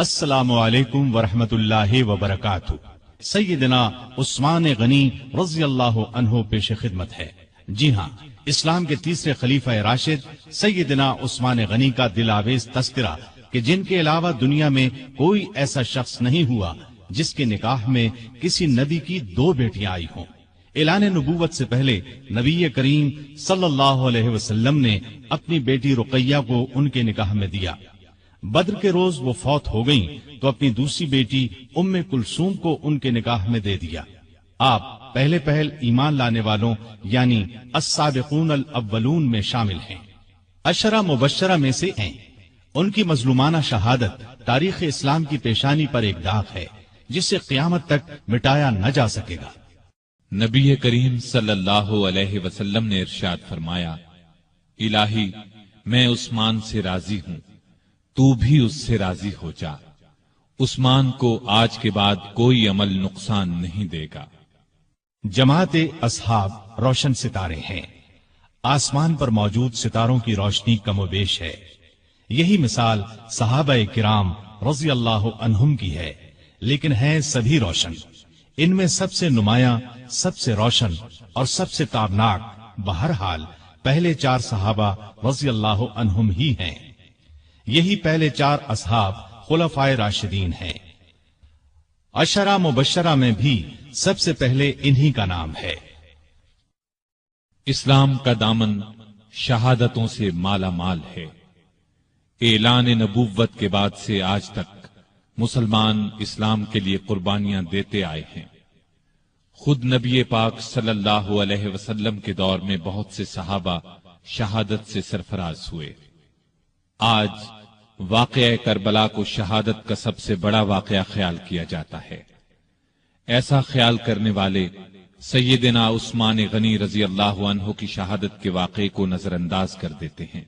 السلام علیکم ورحمۃ اللہ وبرکاتہ۔ سیدنا عثمان غنی رضی اللہ عنہ پیش خدمت ہے۔ جی ہاں، اسلام کے تیسرے خلیفہ راشد سیدنا عثمان غنی کا دل آویز تذکرہ کہ جن کے علاوہ دنیا میں کوئی ایسا شخص نہیں ہوا جس کے نکاح میں کسی نبی کی 2 بیٹیاں آئی ہوں۔ اعلان نبوت سے پہلے نبی کریم صلی اللہ علیہ وسلم نے اپنی بیٹی رقیہ کو ان کے نکاح میں دیا۔ بدر کے روز وہ فوت ہو گئیں تو اپنی دوسری بیٹی ام کلثوم کو ان کے نکاح میں دے دیا۔ آپ پہلے پہل ایمان لانے والوں یعنی السابقون الاولون میں شامل ہیں، عشرہ مبشرہ میں سے ہیں۔ ان کی مظلومانہ شہادت تاریخ اسلام کی پیشانی پر ایک داغ ہے جسے قیامت تک مٹایا نہ جا سکے گا۔ نبی کریم صلی اللہ علیہ وسلم نے ارشاد فرمایا، الہی میں عثمان سے راضی ہوں، تو بھی اس سے راضی ہو جا۔ عثمان کو آج کے بعد کوئی عمل نقصان نہیں دے گا۔ جماعت اصحاب روشن ستارے ہیں، آسمان پر موجود ستاروں کی روشنی کم و بیش ہے۔ یہی مثال صحابہ کرام رضی اللہ عنہم کی ہے، لیکن ہیں سبھی روشن۔ ان میں سب سے نمایاں، سب سے روشن اور سب سے تابناک بہرحال پہلے 4 صحابہ رضی اللہ عنہم ہی ہیں۔ یہی پہلے 4 اصحاب خلفائے راشدین ہیں۔ عشرہ مبشرہ میں بھی سب سے پہلے انہی کا نام ہے۔ اسلام کا دامن شہادتوں سے مالا مال ہے۔ اعلان نبوت کے بعد سے آج تک مسلمان اسلام کے لیے قربانیاں دیتے آئے ہیں۔ خود نبی پاک صلی اللہ علیہ وسلم کے دور میں بہت سے صحابہ شہادت سے سرفراز ہوئے۔ آج واقعہ کربلا کو شہادت کا سب سے بڑا واقعہ خیال کیا جاتا ہے۔ ایسا خیال کرنے والے سیدنا عثمان غنی رضی اللہ عنہ کی شہادت کے واقعے کو نظر انداز کر دیتے ہیں۔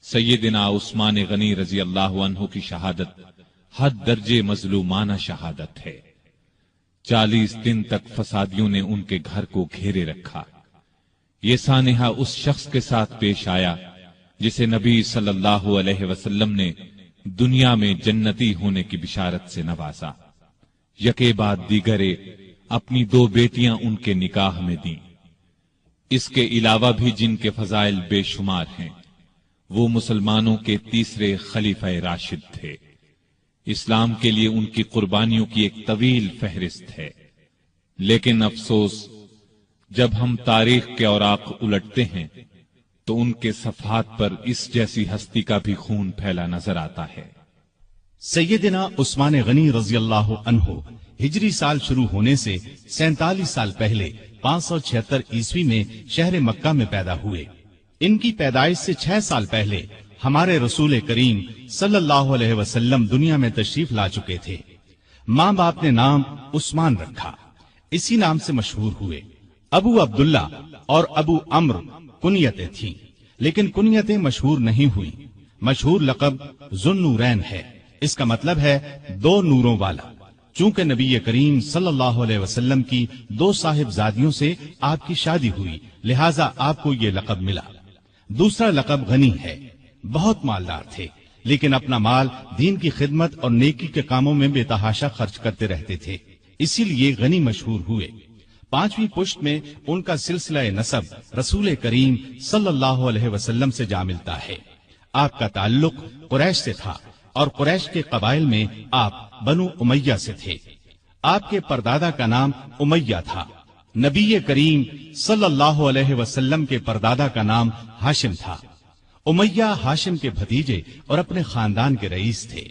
سیدنا عثمان غنی رضی اللہ عنہ کی شہادت حد درجے مظلومانہ شہادت ہے۔ 40 دن تک فسادیوں نے ان کے گھر کو گھیرے رکھا۔ یہ سانحہ اس شخص کے ساتھ پیش آیا جسے نبی صلی اللہ علیہ وسلم نے دنیا میں جنتی ہونے کی بشارت سے نوازا۔ یکے بعد دیگرے اپنی 2 بیٹیاں ان کے نکاح میں دیں۔ اس کے علاوہ بھی جن کے فضائل بے شمار ہیں، وہ مسلمانوں کے تیسرے خلیفہ راشد تھے۔ اسلام کے لیے ان کی قربانیوں کی ایک طویل فہرست ہے، لیکن افسوس جب ہم تاریخ کے اوراق الٹتے ہیں تو ان کے صفحات پر اس جیسی ہستی کا بھی خون پھیلا نظر آتا ہے۔ سیدنا عثمان غنی رضی اللہ عنہ ہجری سال شروع ہونے سے 47 سال پہلے 576 عیسوی میں شہر مکہ میں پیدا ہوئے۔ ان کی پیدائش سے 6 سال پہلے ہمارے رسول کریم صلی اللہ علیہ وسلم دنیا میں تشریف لا چکے تھے۔ ماں باپ نے نام عثمان رکھا، اسی نام سے مشہور ہوئے۔ ابو عبداللہ اور ابو عمرو کنیتیں تھیں، لیکن کنیتیں مشہور نہیں ہوئی۔ مشہور لقب ذوالنورین ہے، اس کا مطلب ہے 2 نوروں والا۔ چونکہ نبی کریم صلی اللہ علیہ وسلم کی 2 صاحبزادیوں سے آپ کی شادی ہوئی، لہذا آپ کو یہ لقب ملا۔ دوسرا لقب غنی ہے، بہت مالدار تھے، لیکن اپنا مال دین کی خدمت اور نیکی کے کاموں میں بے تحاشا خرچ کرتے رہتے تھے، اسی لیے غنی مشہور ہوئے۔ 5ویں پشت میں ان کا سلسلہ نسب رسول کریم صلی اللہ علیہ وسلم سے جا ملتا ہے۔ آپ کا تعلق قریش سے تھا اور قریش کے قبائل میں آپ بنو امیہ سے تھے۔ آپ کے پردادا کا نام امیہ تھا۔ نبی کریم صلی اللہ علیہ وسلم کے پردادا کا نام ہاشم تھا۔ امیہ ہاشم کے بھتیجے اور اپنے خاندان کے رئیس تھے،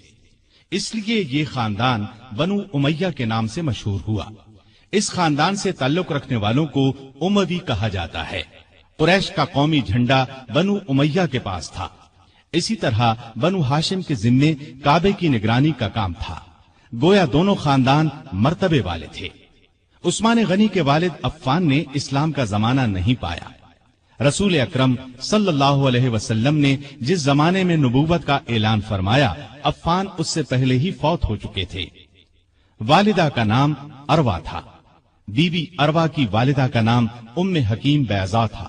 اس لیے یہ خاندان بنو امیہ کے نام سے مشہور ہوا۔ اس خاندان سے تعلق رکھنے والوں کو اموی کہا جاتا ہے۔ قریش کا قومی جھنڈا بنو امیہ کے پاس تھا۔ اسی طرح بنو ہاشم کے ذمے کعبے کی نگرانی کا کام تھا۔ گویا دونوں خاندان مرتبے والے تھے۔ عثمان غنی کے والد عفان نے اسلام کا زمانہ نہیں پایا۔ رسول اکرم صلی اللہ علیہ وسلم نے جس زمانے میں نبوت کا اعلان فرمایا، عفان اس سے پہلے ہی فوت ہو چکے تھے۔ والدہ کا نام اروا تھا۔ بی بی اروا کی والدہ کا نام ام حکیم بیضا تھا۔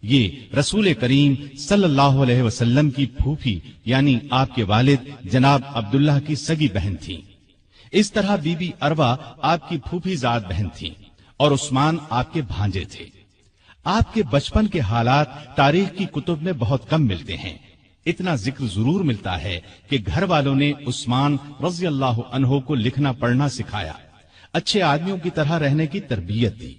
یہ رسول کریم صلی اللہ علیہ وسلم کی پھوپھی یعنی آپ کے والد جناب عبداللہ کی سگی بہن تھیں۔ اس طرح بی بی اروا آپ کی پھوپھی زاد بہن تھیں اور عثمان آپ کے بھانجے تھے۔ آپ کے بچپن کے حالات تاریخ کی کتب میں بہت کم ملتے ہیں۔ اتنا ذکر ضرور ملتا ہے کہ گھر والوں نے عثمان رضی اللہ عنہ کو لکھنا پڑھنا سکھایا، اچھے آدمیوں کی طرح رہنے کی تربیت دی۔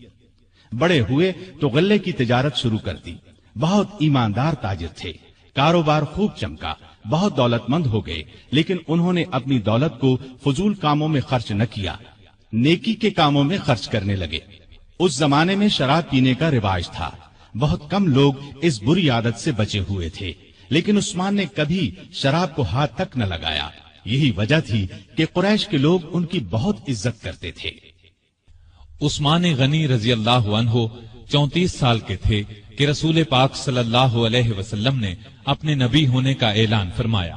بڑے ہوئے تو غلے کی تجارت شروع کر دی۔ بہت ایماندار تاجر تھے، کاروبار خوب چمکا، بہت دولت مند ہو گئے، لیکن انہوں نے اپنی دولت کو فضول کاموں میں خرچ نہ کیا، نیکی کے کاموں میں خرچ کرنے لگے۔ اس زمانے میں شراب پینے کا رواج تھا، بہت کم لوگ اس بری عادت سے بچے ہوئے تھے، لیکن عثمان نے کبھی شراب کو ہاتھ تک نہ لگایا۔ یہی وجہ تھی کہ قریش کے لوگ ان کی بہت عزت کرتے تھے۔ عثمان غنی رضی اللہ عنہ 34 سال کے تھے کہ رسول پاک صلی اللہ علیہ وسلم نے اپنے نبی ہونے کا اعلان فرمایا۔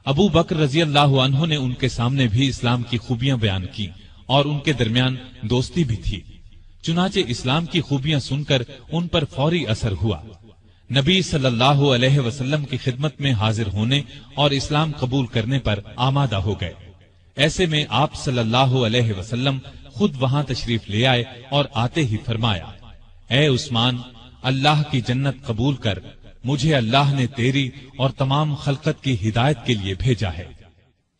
ابو بکر رضی اللہ عنہ نے ان کے سامنے بھی اسلام کی خوبیاں بیان کی اور ان کے درمیان دوستی بھی تھی، چنانچہ اسلام کی خوبیاں سن کر ان پر فوری اثر ہوا۔ نبی صلی اللہ علیہ وسلم کی خدمت میں حاضر ہونے اور اسلام قبول کرنے پر آمادہ ہو گئے۔ ایسے میں آپ صلی اللہ علیہ وسلم خود وہاں تشریف لے آئے اور آتے ہی فرمایا، اے عثمان، اللہ کی جنت قبول کر، مجھے اللہ نے تیری اور تمام خلقت کی ہدایت کے لیے بھیجا ہے۔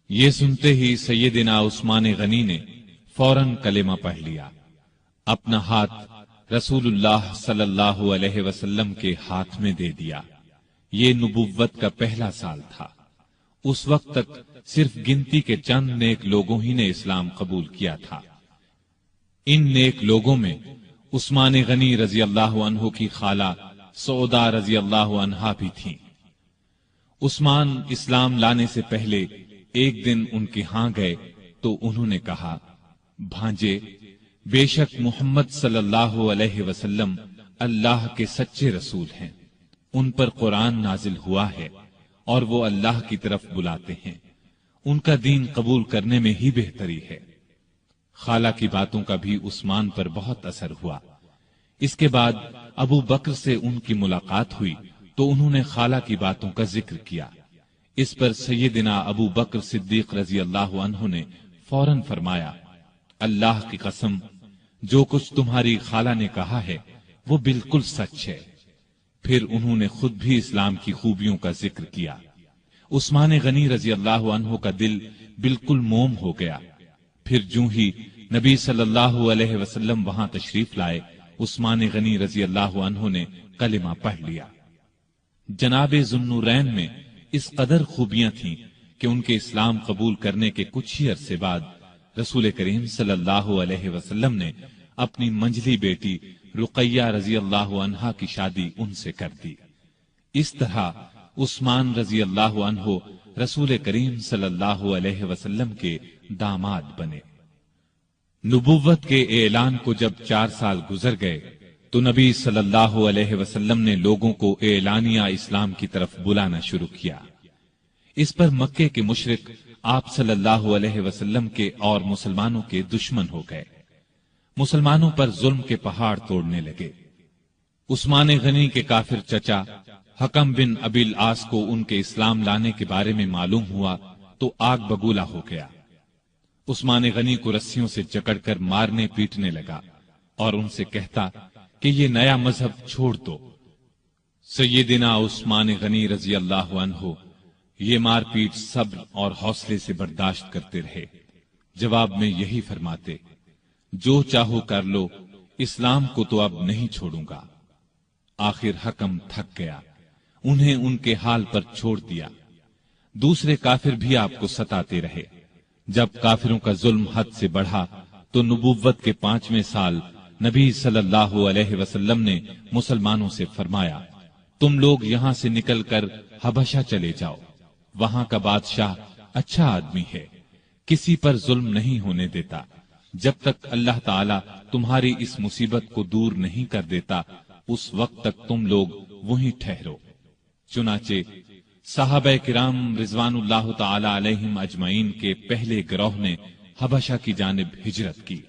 یہ سنتے ہی سیدنا عثمان غنی نے فوراً کلمہ پڑھ لیا، اپنا ہاتھ رسول اللہ صلی اللہ علیہ وسلم کے ہاتھ میں دے دیا۔ یہ نبوت کا پہلا سال تھا۔ اس وقت تک صرف گنتی کے چند نیک لوگوں ہی نے اسلام قبول کیا تھا۔ ان نیک لوگوں میں عثمان غنی رضی اللہ عنہ کی خالہ سودا رضی اللہ عنہا بھی تھیں۔ عثمان اسلام لانے سے پہلے ایک دن ان کے ہاں گئے تو انہوں نے کہا، بھانجے، بے شک محمد صلی اللہ علیہ وسلم اللہ کے سچے رسول ہیں، ان پر قرآن نازل ہوا ہے اور وہ اللہ کی طرف بلاتے ہیں، ان کا دین قبول کرنے میں ہی بہتری ہے۔ خالہ کی باتوں کا بھی عثمان پر بہت اثر ہوا۔ اس کے بعد ابو بکر سے ان کی ملاقات ہوئی تو انہوں نے خالہ کی باتوں کا ذکر کیا۔ اس پر سیدنا ابو بکر صدیق رضی اللہ عنہ نے فوراً فرمایا، اللہ کی قسم، جو کچھ تمہاری خالہ نے کہا ہے وہ بالکل سچ ہے۔ پھر انہوں نے خود بھی اسلام کی خوبیوں کا ذکر کیا۔ عثمان غنی رضی اللہ عنہ کا دل بالکل موم ہو گیا۔ پھر جو ہی نبی صلی اللہ علیہ وسلم وہاں تشریف لائے، عثمان غنی رضی اللہ عنہ نے کلمہ پڑھ لیا۔ جناب ذوالنورین میں اس قدر خوبیاں تھیں کہ ان کے اسلام قبول کرنے کے کچھ ہی عرصے بعد رسول کریم صلی اللہ علیہ وسلم نے اپنی منجلی بیٹی رقیہ رضی اللہ عنہا کی شادی ان سے کر دی۔ اس طرح عثمان رضی اللہ عنہ رسول کریم صلی اللہ علیہ وسلم کے داماد بنے۔ نبوت کے اعلان کو جب 4 سال گزر گئے تو نبی صلی اللہ علیہ وسلم نے لوگوں کو اعلانیہ اسلام کی طرف بلانا شروع کیا۔ اس پر مکے کے مشرک آپ صلی اللہ علیہ وسلم کے اور مسلمانوں کے دشمن ہو گئے، مسلمانوں پر ظلم کے پہاڑ توڑنے لگے۔ عثمان غنی کے کافر چچا حکم بن ابی العاص کو ان کے اسلام لانے کے بارے میں معلوم ہوا تو آگ بگولا ہو گیا۔ عثمان غنی کو رسیوں سے جکڑ کر مارنے پیٹنے لگا اور ان سے کہتا کہ یہ نیا مذہب چھوڑ دو۔ سیدنا عثمان غنی رضی اللہ عنہ یہ مار پیٹ صبر اور حوصلے سے برداشت کرتے رہے، جواب میں یہی فرماتے، جو چاہو کر لو، اسلام کو تو اب نہیں چھوڑوں گا۔ آخر حکم تھک گیا، انہیں ان کے حال پر چھوڑ دیا۔ دوسرے کافر بھی آپ کو ستاتے رہے۔ جب کافروں کا ظلم حد سے بڑھا تو نبوت کے 5ویں سال نبی صلی اللہ علیہ وسلم نے مسلمانوں سے فرمایا، تم لوگ یہاں سے نکل کر حبشہ چلے جاؤ، وہاں کا بادشاہ اچھا آدمی ہے، کسی پر ظلم نہیں ہونے دیتا، جب تک اللہ تعالی تمہاری اس مصیبت کو دور نہیں کر دیتا اس وقت تک تم لوگ وہیں ٹھہرو۔ چنانچہ صحابہ کرام رضوان اللہ تعالی علیہم اجمعین کے پہلے گروہ نے حبشہ کی جانب ہجرت کی۔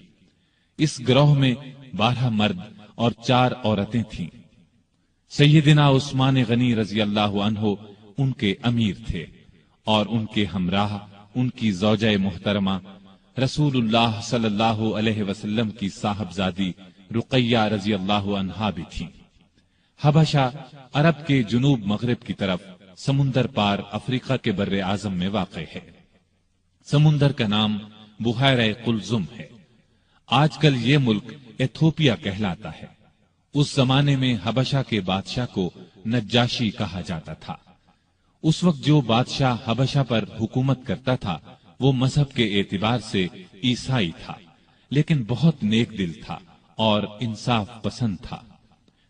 اس گروہ میں 12 مرد اور 4 عورتیں تھیں۔ سیدنا عثمان غنی رضی اللہ عنہ ان کے امیر تھے اور ان کے ہمراہ ان کی زوجہ محترمہ رسول اللہ صلی اللہ علیہ وسلم کی صاحبزادی رقیہ رضی اللہ عنہا بھی تھیں۔ حبشہ عرب کے جنوب مغرب کی طرف سمندر پار افریقہ کے بر اعظم میں واقع ہے۔ سمندر کا نام بحیرہ قلزم ہے۔ آج کل یہ ملک ایتھوپیا کہلاتا ہے۔ اس زمانے میں حبشہ کے بادشاہ کو نجاشی کہا جاتا تھا۔ اس وقت جو بادشاہ حبشہ پر حکومت کرتا تھا وہ مذہب کے اعتبار سے عیسائی تھا، لیکن بہت نیک دل تھا اور انصاف پسند تھا۔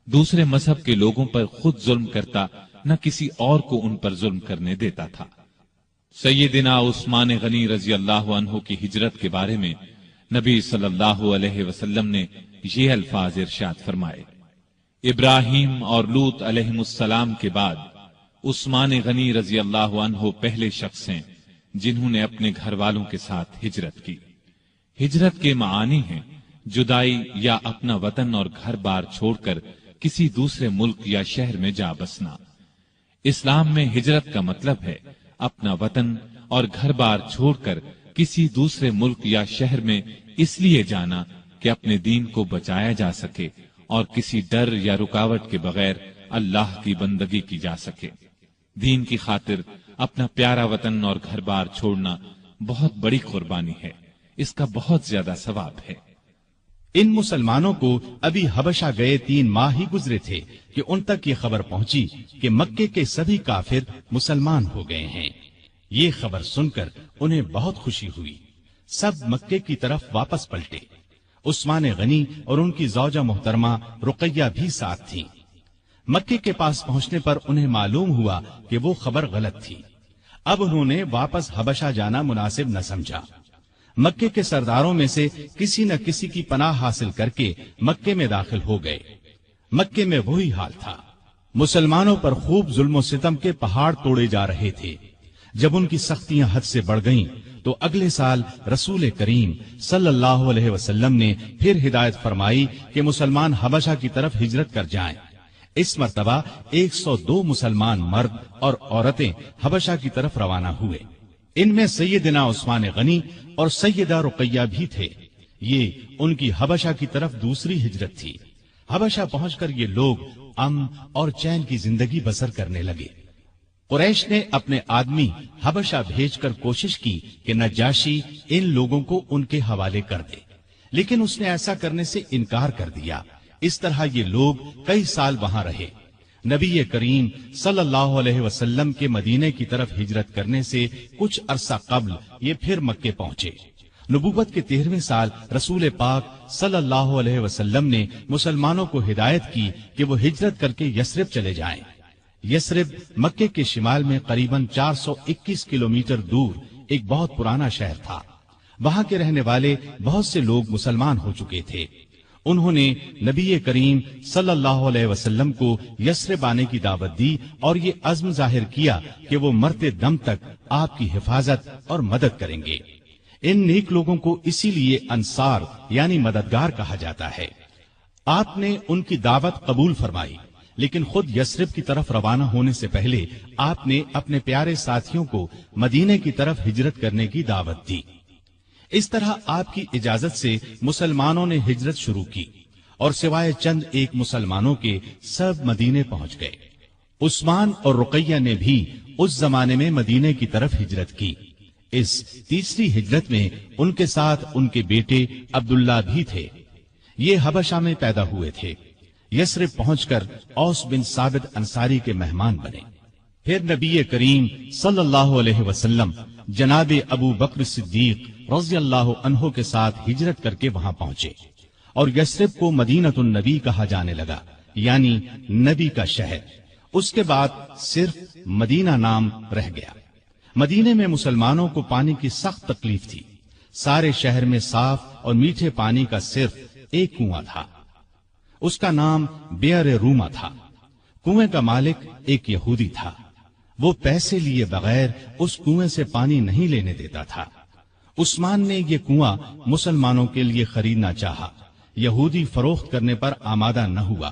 دوسرے مذہب کے لوگوں پر خود ظلم کرتا، نہ کسی اور کو ان پر ظلم کرنے دیتا تھا۔ سیدنا عثمان غنی رضی اللہ عنہ کی ہجرت کے بارے میں نبی صلی اللہ علیہ وسلم نے یہ الفاظ ارشاد فرمائے: ابراہیم اور لوط علیہ السلام کے بعد عثمان غنی رضی اللہ عنہ پہلے شخص ہیں جنہوں نے اپنے گھر والوں کے ساتھ ہجرت کی۔ ہجرت کے معانی ہیں جدائی یا اپنا وطن اور گھر بار چھوڑ کر کسی دوسرے ملک یا شہر میں جا بسنا۔ اسلام میں ہجرت کا مطلب ہے اپنا وطن اور گھر بار چھوڑ کر کسی دوسرے ملک یا شہر میں اس لیے جانا کہ اپنے دین کو بچایا جا سکے اور کسی ڈر یا رکاوٹ کے بغیر اللہ کی بندگی کی جا سکے۔ دین کی خاطر اپنا پیارا وطن اور گھر بار چھوڑنا بہت بڑی قربانی ہے، اس کا بہت زیادہ ثواب ہے۔ ان مسلمانوں کو ابھی حبشہ گئے 3 ماہ ہی گزرے تھے کہ ان تک یہ خبر پہنچی کہ مکے کے سبھی کافر مسلمان ہو گئے ہیں۔ یہ خبر سن کر انہیں بہت خوشی ہوئی۔ سب مکے کی طرف واپس پلٹے۔ عثمان غنی اور ان کی زوجہ محترمہ رقیہ بھی ساتھ تھیں۔ مکے کے پاس پہنچنے پر انہیں معلوم ہوا کہ وہ خبر غلط تھی۔ اب انہوں نے واپس حبشہ جانا مناسب نہ سمجھا۔ مکے کے سرداروں میں سے کسی نہ کسی کی پناہ حاصل کر کے مکے میں داخل ہو گئے۔ مکے میں وہی حال تھا۔ مسلمانوں پر خوب ظلم و ستم کے پہاڑ توڑے جا رہے تھے۔ جب ان کی سختیاں حد سے بڑھ گئیں تو اگلے سال رسول کریم صلی اللہ علیہ وسلم نے پھر ہدایت فرمائی کہ مسلمان حبشہ کی طرف ہجرت کر جائیں۔ اس مرتبہ 102 مسلمان مرد اور عورتیں حبشہ کی طرف روانہ ہوئے۔ ان میں سیدنا عثمان غنی اور سیدہ رقیہ بھی تھے۔ یہ ان کی حبشہ کی طرف دوسری ہجرت تھی۔ حبشہ پہنچ کر یہ لوگ امن اور چین کی زندگی بسر کرنے لگے۔ قریش نے اپنے آدمی حبشہ بھیج کر کوشش کی کہ نجاشی ان لوگوں کو ان کے حوالے کر دے، لیکن اس نے ایسا کرنے سے انکار کر دیا۔ اس طرح یہ لوگ کئی سال وہاں رہے۔ نبی کریم صلی اللہ علیہ وسلم کے مدینے کی طرف ہجرت کرنے سے کچھ عرصہ قبل یہ پھر مکے پہنچے۔ نبوت کے 13ویں سال رسول پاک صلی اللہ علیہ وسلم نے مسلمانوں کو ہدایت کی کہ وہ ہجرت کر کے یثرب چلے جائیں۔ یثرب مکے کے شمال میں قریباً 421 کلومیٹر دور ایک بہت پرانا شہر تھا۔ وہاں کے رہنے والے بہت سے لوگ مسلمان ہو چکے تھے۔ انہوں نے نبی کریم صلی اللہ علیہ وسلم کو یثرب آنے کی دعوت دی اور یہ عزم ظاہر کیا کہ وہ مرتے دم تک آپ کی حفاظت اور مدد کریں گے۔ ان نیک لوگوں کو اسی لیے انصار یعنی مددگار کہا جاتا ہے۔ آپ نے ان کی دعوت قبول فرمائی، لیکن خود یثرب کی طرف روانہ ہونے سے پہلے آپ نے اپنے پیارے ساتھیوں کو مدینے کی طرف ہجرت کرنے کی دعوت دی۔ اس طرح آپ کی اجازت سے مسلمانوں نے ہجرت شروع کی اور سوائے چند ایک مسلمانوں کے سب مدینے پہنچ گئے۔ عثمان اور رقیہ نے بھی اس زمانے میں مدینے کی طرف ہجرت کی۔ اس تیسری ہجرت میں ان کے ساتھ ان کے بیٹے عبداللہ بھی تھے۔ یہ حبشہ میں پیدا ہوئے تھے۔ یثرب پہنچ کر اوس بن ثابت انصاری کے مہمان بنے۔ پھر نبی کریم صلی اللہ علیہ وسلم جناب ابو بکر صدیق رضی اللہ عنہ کے ساتھ ہجرت کر کے وہاں پہنچے اور یثرب کو مدینۃ النبی کہا جانے لگا، یعنی نبی کا شہر۔ اس کے بعد صرف مدینہ نام رہ گیا۔ مدینے میں مسلمانوں کو پانی کی سخت تکلیف تھی۔ سارے شہر میں صاف اور میٹھے پانی کا صرف ایک کنواں تھا۔ اس کا نام بئر روما تھا۔ کنویں کا مالک ایک یہودی تھا۔ وہ پیسے لیے بغیر اس کنویں سے پانی نہیں لینے دیتا تھا۔ عثمان نے یہ کنواں مسلمانوں کے لیے خریدنا چاہا۔ یہودی فروخت کرنے پر آمادہ نہ ہوا۔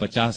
50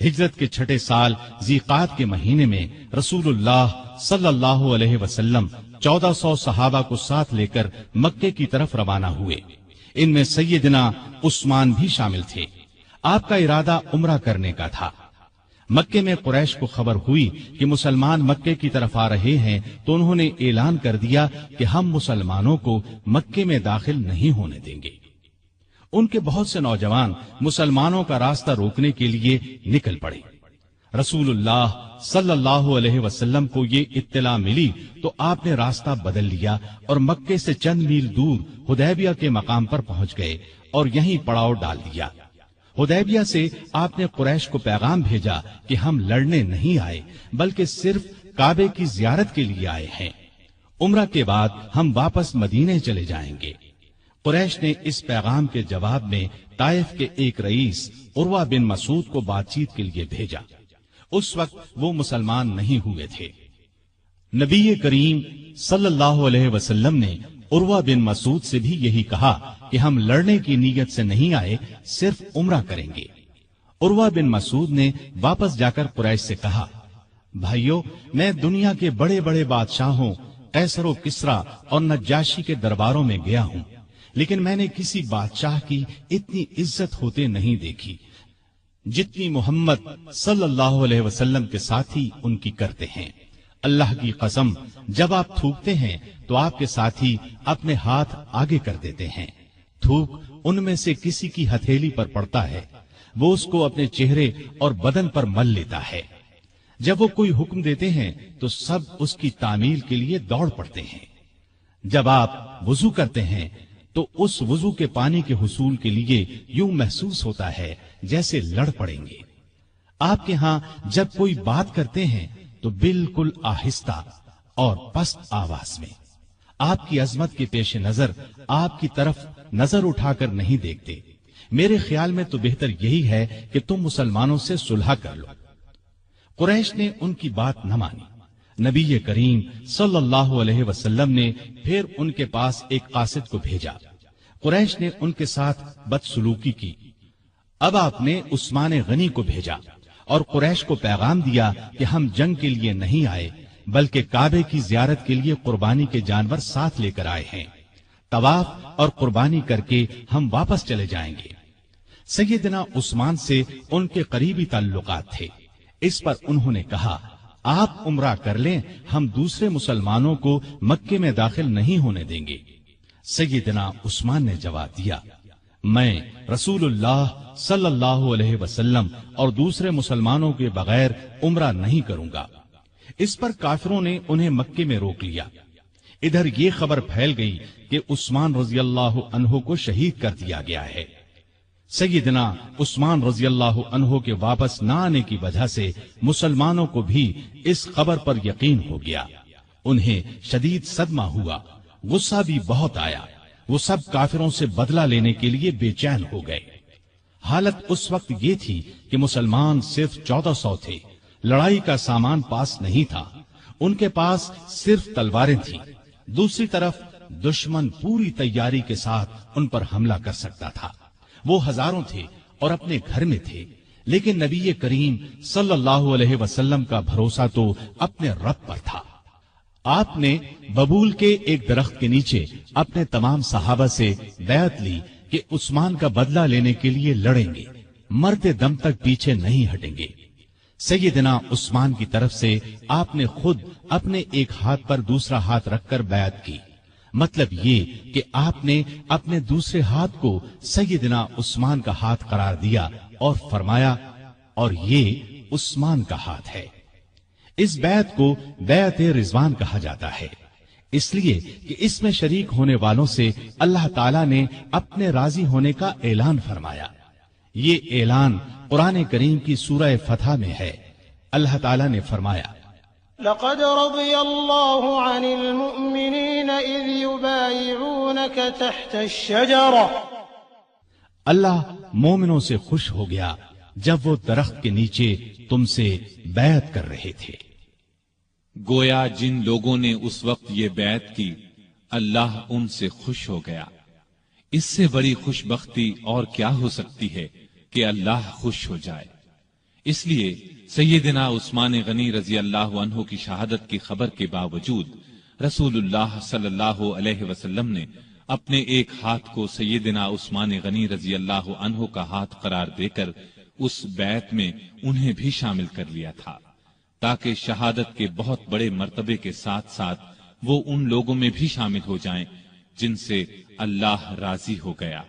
ہجرت کے چھٹے سال ذیقعد کے مہینے میں رسول اللہ صلی اللہ علیہ وسلم 1400 صحابہ کو ساتھ لے کر مکے کی طرف روانہ ہوئے۔ ان میں سیدنا عثمان بھی شامل تھے۔ آپ کا ارادہ عمرہ کرنے کا تھا۔ مکے میں قریش کو خبر ہوئی کہ مسلمان مکے کی طرف آ رہے ہیں تو انہوں نے اعلان کر دیا کہ ہم مسلمانوں کو مکے میں داخل نہیں ہونے دیں گے۔ ان کے بہت سے نوجوان مسلمانوں کا راستہ روکنے کے لیے نکل پڑے۔ رسول اللہ صلی اللہ علیہ وسلم کو یہ اطلاع ملی تو آپ نے راستہ بدل لیا اور مکے سے چند میل دور حدیبیہ کے مقام پر پہنچ گئے اور یہیں پڑاؤ ڈال دیا۔ حدیبیہ سے آپ نے قریش کو پیغام بھیجا کہ ہم لڑنے نہیں آئے بلکہ صرف کعبے کی زیارت کے لیے آئے ہیں۔ عمرہ کے بعد ہم واپس مدینے چلے جائیں گے۔ قریش نے اس پیغام کے جواب میں طائف کے ایک رئیس عروہ بن مسعود کو بات چیت کے لیے بھیجا۔ اس وقت وہ مسلمان نہیں ہوئے تھے۔ نبی کریم صلی اللہ علیہ وسلم نے عروہ بن مسعود سے بھی یہی کہا کہ ہم لڑنے کی نیت سے نہیں آئے، صرف عمرہ کریں گے۔ عروہ بن مسعود نے واپس جا کر قریش سے کہا، بھائیو، میں دنیا کے بڑے بڑے بادشاہوں قیصر و کسریٰ اور نجاشی کے درباروں میں گیا ہوں، لیکن میں نے کسی بادشاہ کی اتنی عزت ہوتے نہیں دیکھی جتنی محمد صلی اللہ علیہ وسلم کے ساتھی ان کی کرتے ہیں۔ اللہ کی قسم، جب آپ تھوکتے ہیں تو آپ کے ساتھی اپنے ہاتھ آگے کر دیتے ہیں۔ تھوک ان میں سے کسی کی ہتھیلی پر پڑتا ہے، وہ اس کو اپنے چہرے اور بدن پر مل لیتا ہے۔ جب وہ کوئی حکم دیتے ہیں تو سب اس کی تعمیل کے لیے دوڑ پڑتے ہیں۔ جب آپ وضو کرتے ہیں تو اس وضو کے پانی کے حصول کے لیے یوں محسوس ہوتا ہے جیسے لڑ پڑیں گے۔ آپ کے ہاں جب کوئی بات کرتے ہیں تو بالکل آہستہ اور پست آواز میں۔ آپ کی عظمت کے پیش نظر آپ کی طرف نظر اٹھا کر نہیں دیکھتے۔ میرے خیال میں تو بہتر یہی ہے کہ تم مسلمانوں سے صلح کر لو۔ قریش نے ان کی بات نہ مانی۔ نبی کریم صلی اللہ علیہ وسلم نے پھر ان کے پاس ایک قاصد کو بھیجا۔ قریش نے ان کے ساتھ بدسلوکی کی۔ اب آپ نے عثمان غنی کو بھیجا اور قریش کو پیغام دیا کہ ہم جنگ کے لیے نہیں آئے بلکہ کعبے کی زیارت کے لیے قربانی کے جانور ساتھ لے کر آئے ہیں۔ طواف اور قربانی کر کے ہم واپس چلے جائیں گے۔ سیدنا عثمان سے ان کے قریبی تعلقات تھے۔ اس پر انہوں نے کہا، آپ عمرہ کر لیں، ہم دوسرے مسلمانوں کو مکے میں داخل نہیں ہونے دیں گے۔ سیدنا عثمان نے جواب دیا، میں رسول اللہ صلی اللہ علیہ وسلم اور دوسرے مسلمانوں کے بغیر عمرہ نہیں کروں گا۔ اس پر کافروں نے انہیں مکے میں روک لیا۔ ادھر یہ خبر پھیل گئی کہ عثمان رضی اللہ عنہ کو شہید کر دیا گیا ہے۔ سیدنا عثمان رضی اللہ عنہ کے واپس نہ آنے کی وجہ سے مسلمانوں کو بھی اس خبر پر یقین ہو گیا۔ انہیں شدید صدمہ ہوا، غصہ بھی بہت آیا۔ وہ سب کافروں سے بدلہ لینے کے لیے بے چین ہو گئے۔ حالت اس وقت یہ تھی کہ مسلمان صرف 1400 تھے، لڑائی کا سامان پاس نہیں تھا، ان کے پاس صرف تلواریں تھیں۔ دوسری طرف دشمن پوری تیاری کے ساتھ ان پر حملہ کر سکتا تھا۔ وہ ہزاروں تھے اور اپنے گھر میں تھے، لیکن نبی کریم صلی اللہ علیہ وسلم کا بھروسہ تو اپنے رب پر تھا۔ آپ نے ببول کے ایک درخت کے نیچے اپنے تمام صحابہ سے بیعت لی کہ عثمان کا بدلہ لینے کے لیے لڑیں گے، مرتے دم تک پیچھے نہیں ہٹیں گے۔ سیدنا عثمان کی طرف سے آپ نے خود اپنے ایک ہاتھ پر دوسرا ہاتھ رکھ کر بیعت کی۔ مطلب یہ کہ آپ نے اپنے دوسرے ہاتھ کو سیدنا عثمان کا ہاتھ قرار دیا اور فرمایا، اور یہ عثمان کا ہاتھ ہے۔ اس بیعت کو بیعت رضوان کہا جاتا ہے، اس لیے کہ اس میں شریک ہونے والوں سے اللہ تعالیٰ نے اپنے راضی ہونے کا اعلان فرمایا۔ یہ اعلان قرآن کریم کی سورہ فتح میں ہے۔ اللہ تعالیٰ نے فرمایا، لقد رضي الله عن المؤمنين إذ يبايعونك تحت الشجرة۔ اللہ مومنوں سے خوش ہو گیا جب وہ درخت کے نیچے تم سے بیعت کر رہے تھے۔ گویا جن لوگوں نے اس وقت یہ بیعت کی، اللہ ان سے خوش ہو گیا۔ اس سے بڑی خوش بختی اور کیا ہو سکتی ہے کہ اللہ خوش ہو جائے۔ اس لیے سیدنا عثمان غنی رضی اللہ عنہ کی شہادت کی خبر کے باوجود رسول اللہ صلی اللہ علیہ وسلم نے اپنے ایک ہاتھ کو سیدنا عثمان غنی رضی اللہ عنہ کا ہاتھ قرار دے کر اس بیعت میں انہیں بھی شامل کر لیا تھا، تاکہ شہادت کے بہت بڑے مرتبے کے ساتھ ساتھ وہ ان لوگوں میں بھی شامل ہو جائیں جن سے اللہ راضی ہو گیا۔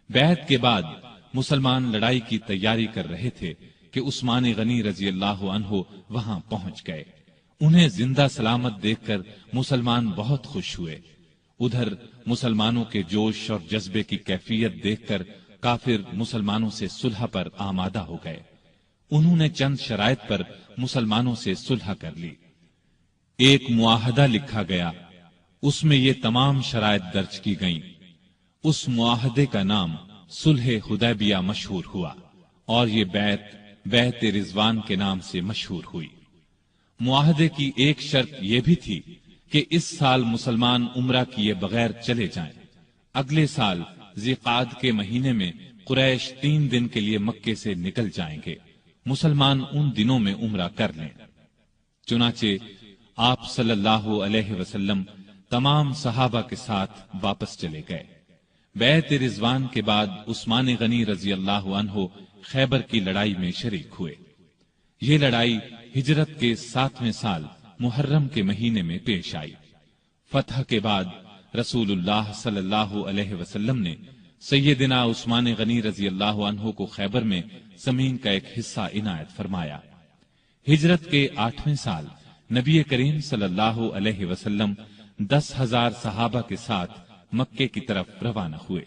بیعت کے بعد مسلمان لڑائی کی تیاری کر رہے تھے کہ عثمان غنی رضی اللہ عنہ وہاں پہنچ گئے۔ انہیں زندہ سلامت دیکھ کر مسلمان بہت خوش ہوئے۔ ادھر مسلمانوں کے جوش اور جذبے کی کیفیت دیکھ کر کافر مسلمانوں سے صلح پر آمادہ ہو گئے۔ انہوں نے چند شرائط پر مسلمانوں سے صلح کر لی۔ ایک معاہدہ لکھا گیا، اس میں یہ تمام شرائط درج کی گئیں۔ اس معاہدے کا نام صلح حدیبیہ مشہور ہوا اور یہ بیعت رضوان کے نام سے مشہور ہوئی۔ معاہدے کی ایک شرط یہ بھی تھی کہ اس سال مسلمان عمرہ کیے بغیر چلے جائیں۔ اگلے سال ذی-قعدہ کے مہینے میں قریش 3 دن کے لیے مکے سے نکل جائیں گے، مسلمان ان دنوں میں عمرہ کر لیں۔ چنانچہ آپ صلی اللہ علیہ وسلم تمام صحابہ کے ساتھ واپس چلے گئے۔ بیعت رضوان کے بعد عثمان غنی رضی اللہ عنہ خیبر کی لڑائی میں شریک ہوئے۔ یہ لڑائی ہجرت کے 7ویں سال محرم کے مہینے میں پیش آئی۔ فتح کے بعد رسول اللہ صلی اللہ علیہ وسلم نے سیدنا عثمان غنی رضی اللہ عنہ کو خیبر میں زمین کا ایک حصہ عنایت فرمایا۔ ہجرت کے 8ویں سال نبی کریم صلی اللہ علیہ وسلم 10,000 صحابہ کے ساتھ مکے کی طرف روانہ ہوئے۔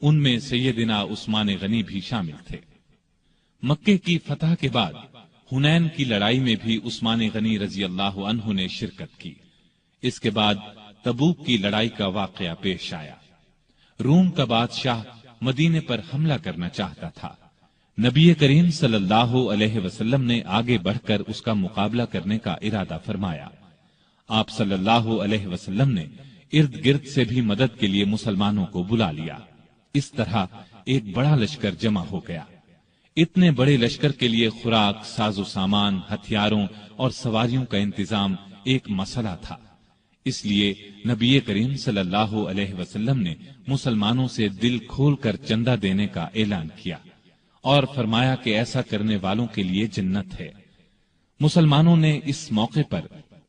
ان میں سیدنا عثمان غنی بھی شامل تھے۔ مکے کی فتح کے بعد حنین کی لڑائی میں بھی عثمان غنی رضی اللہ عنہ نے شرکت کی۔ اس کے بعد تبوک کی لڑائی کا واقعہ پیش آیا۔ روم کا بادشاہ مدینے پر حملہ کرنا چاہتا تھا۔ نبی کریم صلی اللہ علیہ وسلم نے آگے بڑھ کر اس کا مقابلہ کرنے کا ارادہ فرمایا۔ آپ صلی اللہ علیہ وسلم نے ارد گرد سے بھی مدد کے لیے مسلمانوں کو بلا لیا۔ اس طرح ایک بڑا لشکر جمع ہو گیا۔ اتنے بڑے لشکر کے لیے خوراک، ساز و سامان، ہتھیاروں اور سواریوں کا انتظام ایک مسئلہ تھا۔ اس لیے نبی کریم صلی اللہ علیہ وسلم نے مسلمانوں سے دل کھول کر چندہ دینے کا اعلان کیا اور فرمایا کہ ایسا کرنے والوں کے لیے جنت ہے۔ مسلمانوں نے اس موقع پر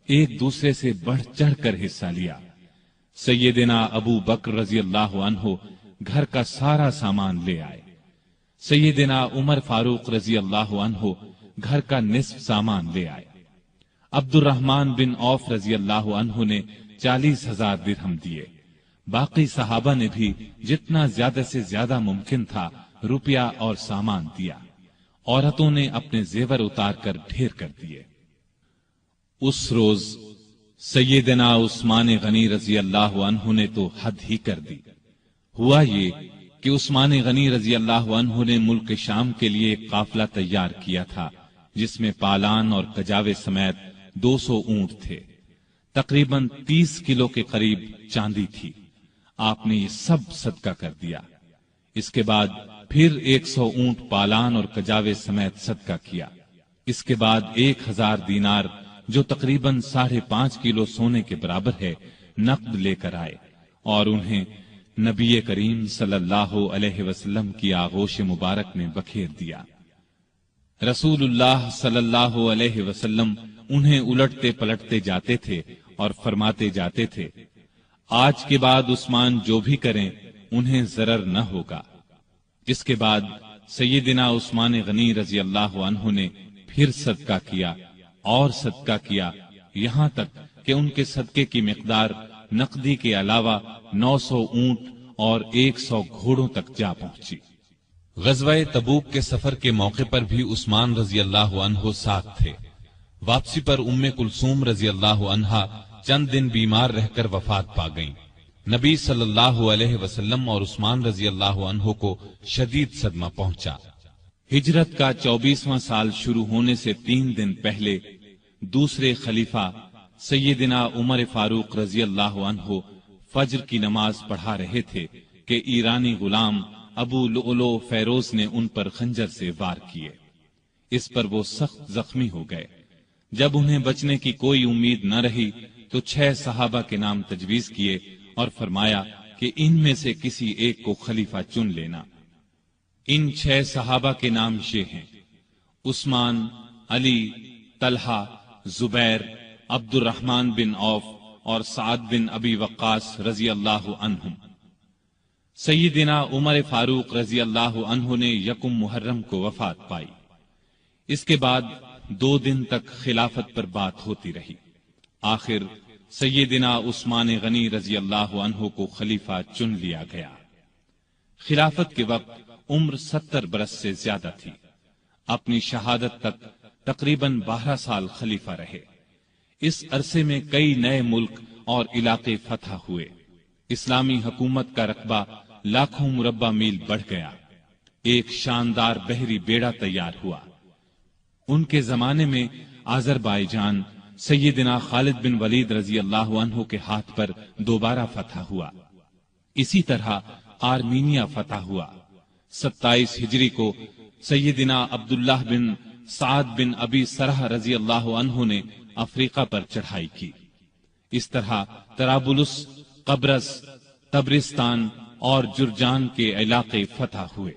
ایک دوسرے سے بڑھ چڑھ کر حصہ لیا۔ سیدنا ابو بکر رضی اللہ عنہ گھر کا سارا سامان لے آئے۔ سیدنا عمر فاروق رضی اللہ عنہ گھر کا نصف سامان لے آئے۔ عبد الرحمن بن عوف رضی اللہ عنہ نے 40,000 درہم دیے۔ باقی صحابہ نے بھی جتنا زیادہ سے زیادہ ممکن تھا روپیہ اور سامان دیا۔ عورتوں نے اپنے زیور اتار کر ڈھیر کر دیے۔ اس روز سیدنا عثمان غنی رضی اللہ عنہ نے تو حد ہی کر دی۔ ہوا یہ کہ عثمان غنی رضی اللہ عنہ نے ملک شام کے لیے ایک قافلہ تیار کیا تھا، جس میں پالان اور کجاوے سمیت 200 اونٹ تھے۔ تقریباً 30 کلو کے قریب چاندی تھی۔ آپ نے یہ سب صدقہ کر دیا۔ اس کے بعد پھر 100 اونٹ پالان اور کجاوے سمیت صدقہ کیا۔ اس کے بعد 1000 دینار جو تقریباً 5.5 کلو سونے کے برابر ہے نقد لے کر آئے اور انہیں نبی کریم صلی اللہ علیہ وسلم کی آغوش مبارک میں بکھیر دیا۔ رسول اللہ صلی اللہ علیہ وسلم انہیں الٹتے پلٹتے جاتے تھے اور فرماتے جاتے تھے، آج کے بعد عثمان جو بھی کریں انہیں ضرر نہ ہوگا۔ اس کے بعد سیدنا عثمان غنی رضی اللہ عنہ نے پھر صدقہ کیا اور صدقہ کیا، یہاں تک کہ ان کے صدقے کی مقدار نقدی کے علاوہ 900 اونٹ اور 100 گھوڑوں تک جا پہنچی۔ غزوہ تبوک کے سفر کے موقع پر بھی عثمان رضی اللہ عنہ ساتھ تھے۔ واپسی پر ام کلثوم رضی اللہ عنہا چند دن بیمار رہ کر وفات پا گئیں۔ نبی صلی اللہ علیہ وسلم اور عثمان رضی اللہ عنہ کو شدید صدمہ پہنچا۔ ہجرت کا 24واں سال شروع ہونے سے 3 دن پہلے دوسرے خلیفہ سیدنا عمر فاروق رضی اللہ عنہ فجر کی نماز پڑھا رہے تھے کہ ایرانی غلام ابو لؤلؤ فیروز نے ان پر خنجر سے وار کیے۔ اس پر وہ سخت زخمی ہو گئے۔ جب انہیں بچنے کی کوئی امید نہ رہی تو 6 صحابہ کے نام تجویز کیے اور فرمایا کہ ان میں سے کسی ایک کو خلیفہ چن لینا۔ ان 6 صحابہ کے نام یہ ہیں: عثمان، علی، طلحہ، زبیر، عبد الرحمن بن عوف اور سعد بن ابی وقاص رضی اللہ عنہم۔ سیدنا عمر فاروق رضی اللہ عنہ نے 1 محرم کو وفات پائی۔ اس کے بعد 2 دن تک خلافت پر بات ہوتی رہی۔ آخر سیدنا عثمان غنی رضی اللہ عنہ کو خلیفہ چن لیا گیا۔ خلافت کے وقت عمر 70 برس سے زیادہ تھی۔ اپنی شہادت تک تقریباً 12 سال خلیفہ رہے۔ اس عرصے میں کئی نئے ملک اور علاقے فتح ہوئے۔ اسلامی حکومت کا رقبہ لاکھوں مربع میل بڑھ گیا۔ ایک شاندار بحری بیڑا تیار ہوا۔ ان کے زمانے میں آذربائیجان سیدنا خالد بن ولید رضی اللہ عنہ کے ہاتھ پر دوبارہ فتح ہوا۔ اسی طرح آرمینیا فتح ہوا۔ 27 ہجری کو سیدنا عبداللہ بن سعد بن ابی سرح رضی اللہ عنہ نے افریقہ پر چڑھائی کی۔ اس طرح طرابلس، قبرص، تبرستان اور جرجان کے علاقے فتح ہوئے۔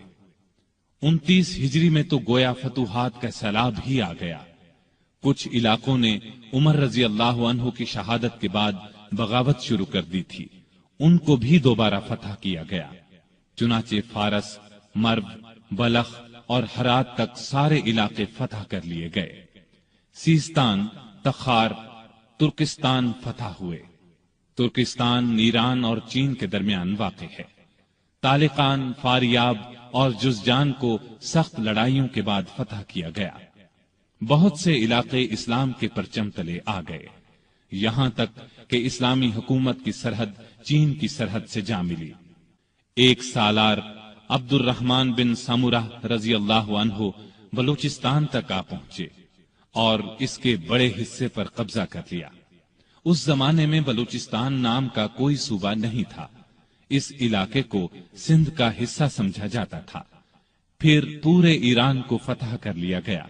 29 ہجری میں تو گویا فتوحات کا سیلاب ہی آ گیا۔ کچھ علاقوں نے عمر رضی اللہ عنہ کی شہادت کے بعد بغاوت شروع کر دی تھی، ان کو بھی دوبارہ فتح کیا گیا۔ چنانچہ فارس، مرو، بلخ اور ہرات تک سارے علاقے فتح کر لیے گئے۔ سیستان، تخار، ترکستان فتح ہوئے۔ ترکستان ایران اور چین کے درمیان واقع ہے۔ طالقان، فاریاب اور جزجان کو سخت لڑائیوں کے بعد فتح کیا گیا۔ بہت سے علاقے اسلام کے پرچم تلے آ گئے، یہاں تک کہ اسلامی حکومت کی سرحد چین کی سرحد سے جا ملی۔ ایک سالار عبد الرحمن بن سمرہ رضی اللہ عنہ بلوچستان تک آ پہنچے اور اس کے بڑے حصے پر قبضہ کر لیا۔ اس زمانے میں بلوچستان نام کا کوئی صوبہ نہیں تھا۔ اس علاقے کو سندھ کا حصہ سمجھا جاتا تھا۔ پھر پورے ایران کو فتح کر لیا گیا۔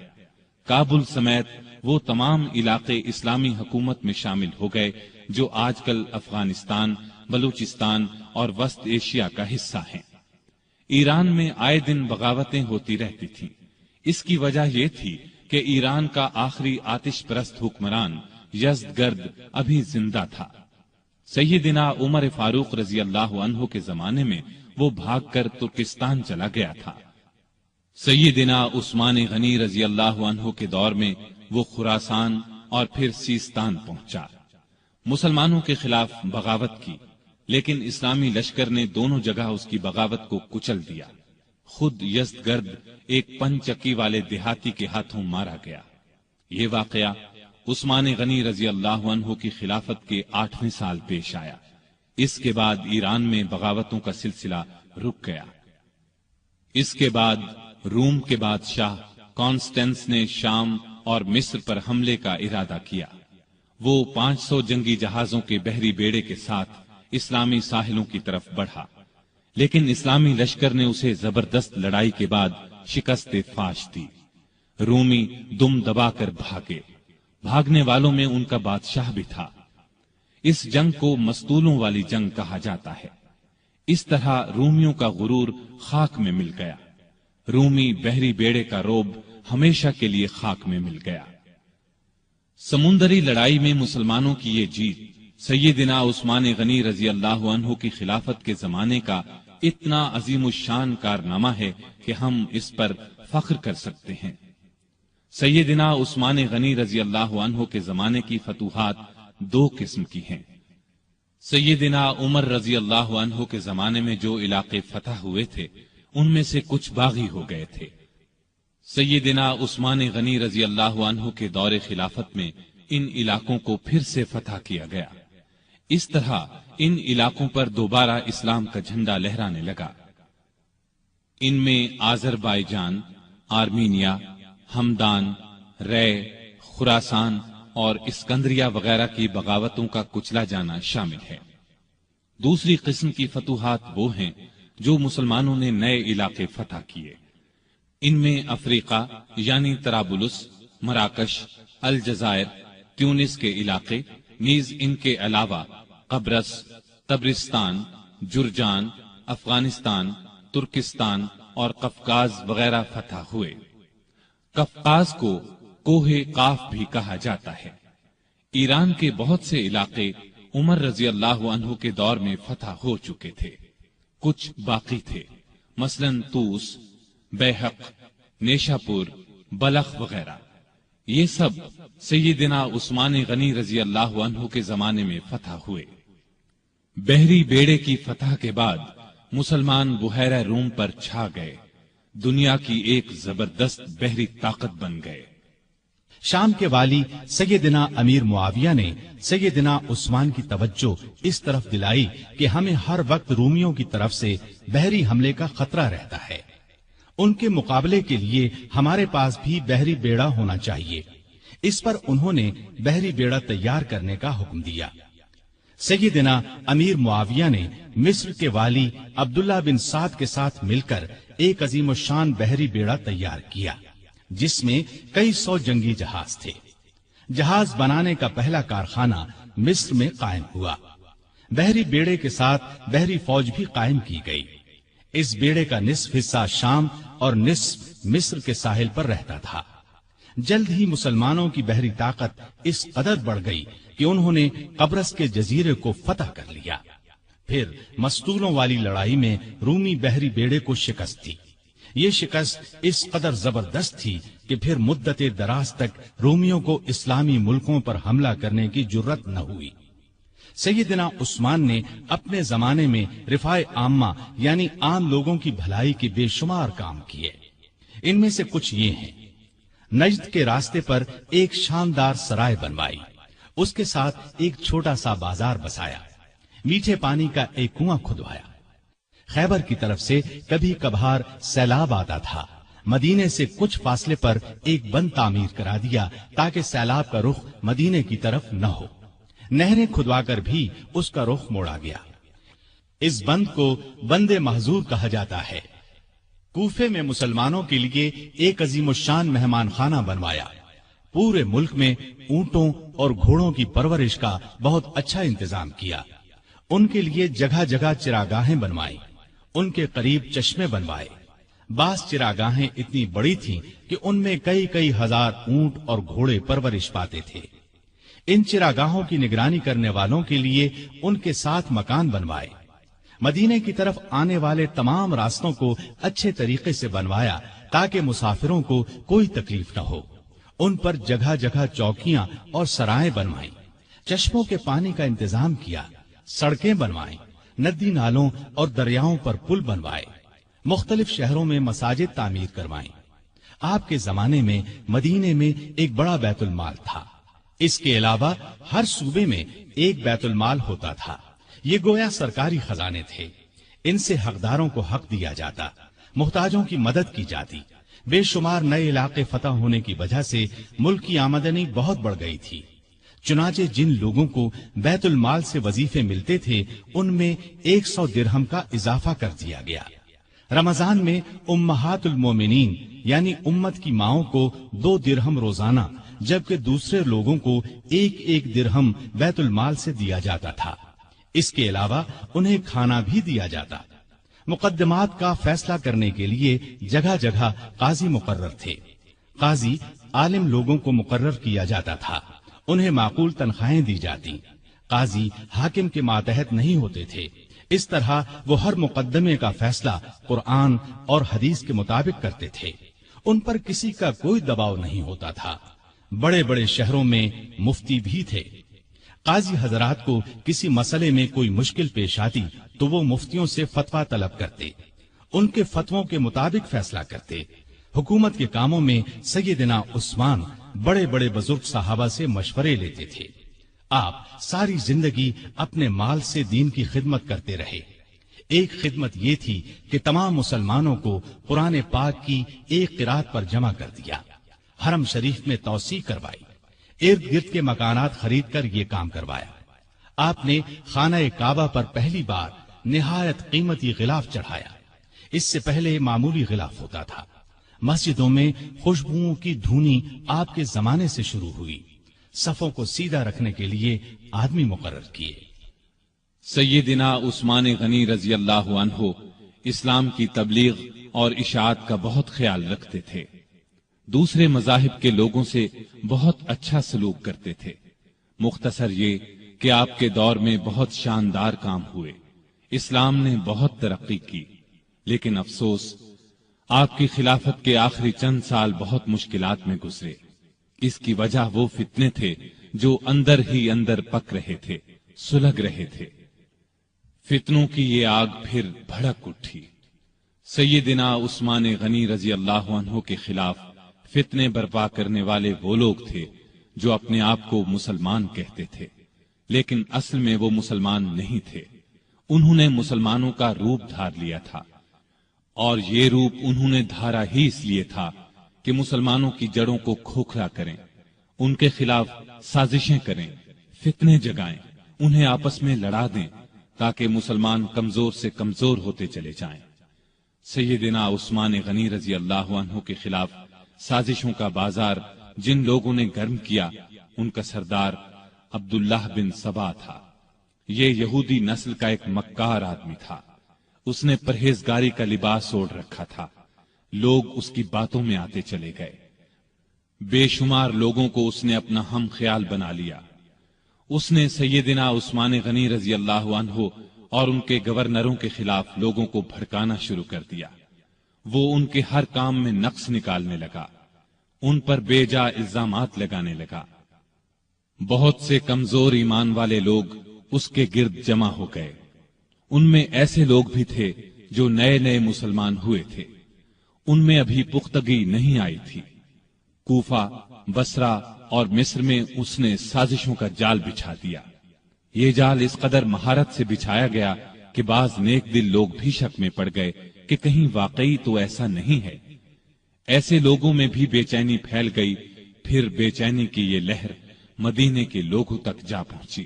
کابل سمیت وہ تمام علاقے اسلامی حکومت میں شامل ہو گئے جو آج کل افغانستان، بلوچستان اور وسط ایشیا کا حصہ ہیں۔ ایران میں آئے دن بغاوتیں ہوتی رہتی تھیں۔ اس کی وجہ یہ تھی کہ ایران کا آخری آتش پرست حکمران یزدگرد ابھی زندہ تھا۔ سیدنا عمر فاروق رضی اللہ عنہ کے زمانے میں وہ بھاگ کر ترکستان چلا گیا تھا۔ سیدنا عثمان غنی رضی اللہ عنہ کے دور میں وہ خراسان اور پھر سیستان پہنچا۔ مسلمانوں کے خلاف بغاوت کی، لیکن اسلامی لشکر نے دونوں جگہ اس کی بغاوت کو کچل دیا۔ خود یزدگرد ایک پنچکی والے دیہاتی کے ہاتھوں مارا گیا۔ یہ واقعہ عثمان غنی رضی اللہ عنہ کی خلافت کے 8ویں سال پیش آیا۔ اس کے بعد ایران میں بغاوتوں کا سلسلہ رک گیا۔ اس کے بعد روم کے بادشاہ کانسٹینس نے شام اور مصر پر حملے کا ارادہ کیا۔ وہ 500 جنگی جہازوں کے بحری بیڑے کے ساتھ اسلامی ساحلوں کی طرف بڑھا، لیکن اسلامی لشکر نے اسے زبردست لڑائی کے بعد شکست فاش دی۔ رومی دم دبا کر بھاگے۔ بھاگنے والوں میں ان کا بادشاہ بھی تھا۔ اس جنگ کو مستولوں والی جنگ کہا جاتا ہے۔ اس طرح رومیوں کا غرور خاک میں مل گیا۔ رومی بحری بیڑے کا روب ہمیشہ کے لیے خاک میں مل گیا۔ سمندری لڑائی میں مسلمانوں کی یہ جیت سیدنا عثمان غنی رضی اللہ عنہ کی خلافت کے زمانے کا اتنا عظیم الشان کارنامہ ہے کہ ہم اس پر فخر کر سکتے ہیں۔ سیدنا عثمان غنی رضی اللہ عنہ کے زمانے کی فتوحات 2 قسم کی ہیں۔ سیدنا عمر رضی اللہ عنہ کے زمانے میں جو علاقے فتح ہوئے تھے ان میں سے کچھ باغی ہو گئے تھے۔ سیدنا عثمان غنی رضی اللہ عنہ کے دور خلافت میں ان علاقوں کو پھر سے فتح کیا گیا۔ اس طرح ان علاقوں پر دوبارہ اسلام کا جھنڈا لہرانے لگا۔ ان میں آذربائیجان، آرمینیا، ہمدان، رے، خراسان اور اسکندریہ وغیرہ کی بغاوتوں کا کچلا جانا شامل ہے۔ دوسری قسم کی فتوحات وہ ہیں جو مسلمانوں نے نئے علاقے فتح کیے۔ ان میں افریقہ یعنی طرابلس، مراکش، الجزائر، تیونس کے علاقے، نیز ان کے علاوہ قبرص، طبرستان، جرجان، افغانستان، ترکستان اور قفقاز وغیرہ فتح ہوئے۔ قفقاز کو کوہ قاف بھی کہا جاتا ہے۔ ایران کے بہت سے علاقے عمر رضی اللہ عنہ کے دور میں فتح ہو چکے تھے، کچھ باقی تھے، مثلا طوس، بیحق، نیشاپور، بلخ وغیرہ۔ یہ سب سیدنا عثمان غنی رضی اللہ عنہ کے زمانے میں فتح ہوئے۔ بحری بیڑے کی فتح کے بعد مسلمان بحیرہ روم پر چھا گئے، دنیا کی ایک زبردست بحری طاقت بن گئے۔ شام کے والی سیدنا امیر معاویہ نے سیدنا عثمان کی توجہ اس طرف دلائی کہ ہمیں ہر وقت رومیوں کی طرف سے بحری حملے کا خطرہ رہتا ہے، ان کے مقابلے کے لیے ہمارے پاس بھی بحری بیڑا ہونا چاہیے۔ اس پر انہوں نے بحری بیڑا تیار کرنے کا حکم دیا۔ سیدنا امیر معاویہ نے مصر کے والی عبداللہ بن سعد کے ساتھ مل کر ایک عظیم الشان بحری بیڑا تیار کیا، جس میں کئی سو جنگی جہاز تھے۔ جہاز بنانے کا پہلا کارخانہ مصر میں قائم ہوا۔ بحری بیڑے کے ساتھ بحری فوج بھی قائم کی گئی۔ اس بیڑے کا نصف حصہ شام اور نصف مصر کے ساحل پر رہتا تھا۔ جلد ہی مسلمانوں کی بحری طاقت اس قدر بڑھ گئی کہ انہوں نے قبرص کے جزیرے کو فتح کر لیا۔ پھر مستولوں والی لڑائی میں رومی بحری بیڑے کو شکست دی۔ یہ شکست اس قدر زبردست تھی کہ پھر مدت دراز تک رومیوں کو اسلامی ملکوں پر حملہ کرنے کی جرت نہ ہوئی۔ سیدنا عثمان نے اپنے زمانے میں رفاع عامہ یعنی عام لوگوں کی بھلائی کے بے شمار کام کیے۔ ان میں سے کچھ یہ ہیں: نجد کے راستے پر ایک شاندار سرائے بنوائی، اس کے ساتھ ایک چھوٹا سا بازار بسایا، میٹھے پانی کا ایک کنواں کھدوایا۔ خیبر کی طرف سے کبھی کبھار سیلاب آتا تھا، مدینے سے کچھ فاصلے پر ایک بند تعمیر کرا دیا تاکہ سیلاب کا رخ مدینے کی طرف نہ ہو۔ نہریں کھدوا کر بھی اس کا رخ موڑا گیا۔ اس بند کو بند محظور کہا جاتا ہے۔ کوفے میں مسلمانوں کے لیے ایک عظیم الشان مہمان خانہ بنوایا۔ پورے ملک میں اونٹوں اور گھوڑوں کی پرورش کا بہت اچھا انتظام کیا۔ ان کے لیے جگہ جگہ چراگاہیں بنوائی، ان کے قریب چشمے بنوائے۔ بعض چراگاہیں اتنی بڑی تھیں کہ ان میں کئی کئی ہزار اونٹ اور گھوڑے پرورش پاتے تھے۔ ان چراگاہوں کی نگرانی کرنے والوں کے لیے ان کے ساتھ مکان بنوائے۔ مدینے کی طرف آنے والے تمام راستوں کو اچھے طریقے سے بنوایا تاکہ مسافروں کو کوئی تکلیف نہ ہو۔ ان پر جگہ جگہ چوکیاں اور سرائیں بنوائیں، چشموں کے پانی کا انتظام کیا، سڑکیں بنوائیں، ندی نالوں اور دریاؤں پر پل بنوائے، مختلف شہروں میں مساجد تعمیر کروائیں۔ آپ کے زمانے میں مدینے میں ایک بڑا بیت المال تھا۔ اس کے علاوہ ہر صوبے میں ایک بیت المال ہوتا تھا۔ یہ گویا سرکاری خزانے تھے۔ ان سے حقداروں کو حق دیا جاتا، محتاجوں کی مدد کی جاتی۔ بے شمار نئے علاقے فتح ہونے کی وجہ سے ملک کی آمدنی بہت بڑھ گئی تھی۔ چنانچہ جن لوگوں کو بیت المال سے وظیفے ملتے تھے ان میں 100 درہم کا اضافہ کر دیا گیا۔ رمضان میں امہات المومنین یعنی امت کی ماؤں کو 2 درہم روزانہ، جبکہ دوسرے لوگوں کو 1 درہم بیت المال سے دیا جاتا تھا۔ اس کے علاوہ انہیں کھانا بھی دیا جاتا۔ مقدمات کا فیصلہ کرنے کے لیے جگہ جگہ قاضی مقرر تھے۔ قاضی عالم لوگوں کو مقرر کیا جاتا تھا، انہیں معقول تنخواہیں دی جاتی۔ قاضی حاکم کے ماتحت نہیں ہوتے تھے۔ اس طرح وہ ہر مقدمے کا فیصلہ قرآن اور حدیث کے مطابق کرتے تھے۔ ان پر کسی کا کوئی دباؤ نہیں ہوتا تھا۔ بڑے بڑے شہروں میں مفتی بھی تھے۔ قاضی حضرات کو کسی مسئلے میں کوئی مشکل پیش آتی تو وہ مفتیوں سے فتویٰ طلب کرتے، ان کے فتووں کے مطابق فیصلہ کرتے۔ حکومت کے کاموں میں سیدنا عثمان بڑے بڑے بزرگ صحابہ سے مشورے لیتے تھے۔ آپ ساری زندگی اپنے مال سے دین کی خدمت کرتے رہے۔ ایک خدمت یہ تھی کہ تمام مسلمانوں کو قرآن پاک کی ایک قرات پر جمع کر دیا، حرم شریف میں توسیع کروائی، ارد گرد کے مکانات خرید کر یہ کام کروایا۔ آپ نے خانہ کعبہ پر پہلی بار نہایت قیمتی غلاف چڑھایا۔ اس سے پہلے معمولی غلاف ہوتا تھا۔ مسجدوں میں خوشبوؤں کی دھونی آپ کے زمانے سے شروع ہوئی، صفوں کو سیدھا رکھنے کے لیے آدمی مقرر کیے۔ سیدنا عثمان غنی رضی اللہ عنہ اسلام کی تبلیغ اور اشاعت کا بہت خیال رکھتے تھے، دوسرے مذاہب کے لوگوں سے بہت اچھا سلوک کرتے تھے۔ مختصر یہ کہ آپ کے دور میں بہت شاندار کام ہوئے، اسلام نے بہت ترقی کی، لیکن افسوس آپ کی خلافت کے آخری چند سال بہت مشکلات میں گزرے۔ اس کی وجہ وہ فتنے تھے جو اندر ہی اندر پک رہے تھے، سلگ رہے تھے۔ فتنوں کی یہ آگ پھر بھڑک اٹھی۔ سیدنا عثمان غنی رضی اللہ عنہ کے خلاف فتنے برپا کرنے والے وہ لوگ تھے جو اپنے آپ کو مسلمان کہتے تھے، لیکن اصل میں وہ مسلمان نہیں تھے۔ انہوں نے مسلمانوں کا روپ دھار لیا تھا، اور یہ روپ انہوں نے دھارا ہی اس لیے تھا کہ مسلمانوں کی جڑوں کو کھوکھلا کریں، ان کے خلاف سازشیں کریں، فتنے جگائیں، انہیں آپس میں لڑا دیں تاکہ مسلمان کمزور سے کمزور ہوتے چلے جائیں۔ سیدنا عثمان غنی رضی اللہ عنہ کے خلاف سازشوں کا بازار جن لوگوں نے گرم کیا، ان کا سردار عبداللہ بن سبا تھا۔ یہ یہودی نسل کا ایک مکار آدمی تھا، اس نے پرہیزگاری کا لباس اوڑھ رکھا تھا، لوگ اس کی باتوں میں آتے چلے گئے، بے شمار لوگوں کو اس نے اپنا ہم خیال بنا لیا۔ اس نے سیدنا عثمان غنی رضی اللہ عنہ اور ان کے گورنروں کے خلاف لوگوں کو بھڑکانا شروع کر دیا۔ وہ ان کے ہر کام میں نقص نکالنے لگا، ان پر بے جا الزامات لگانے لگا۔ بہت سے کمزور ایمان والے لوگ اس کے گرد جمع ہو گئے، ان میں ایسے لوگ بھی تھے جو نئے نئے مسلمان ہوئے تھے، ان میں ابھی پختگی نہیں آئی تھی۔ کوفہ، بصرہ اور مصر میں اس نے سازشوں کا جال بچھا دیا۔ یہ جال اس قدر مہارت سے بچھایا گیا کہ بعض نیک دل لوگ بھی شک میں پڑ گئے کہ کہیں واقعی تو ایسا نہیں ہے۔ ایسے لوگوں میں بھی بے چینی پھیل گئی، پھر بے چینی کی یہ لہر مدینے کے لوگوں تک جا پہنچی۔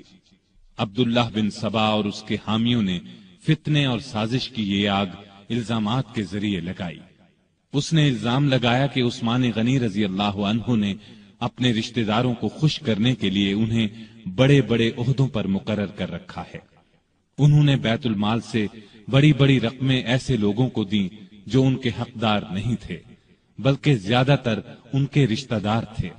عبداللہ بن سبا اور اس کے حامیوں نے فتنے اور سازش کی یہ آگ الزامات کے ذریعے لگائی۔ اس نے الزام لگایا کہ عثمان غنی رضی اللہ عنہ نے اپنے رشتہ داروں کو خوش کرنے کے لیے انہیں بڑے بڑے عہدوں پر مقرر کر رکھا ہے۔ انہوں نے بیت المال سے بڑی بڑی رقمیں ایسے لوگوں کو دیں جو ان کے حقدار نہیں تھے، بلکہ زیادہ تر ان کے رشتہ دار تھے۔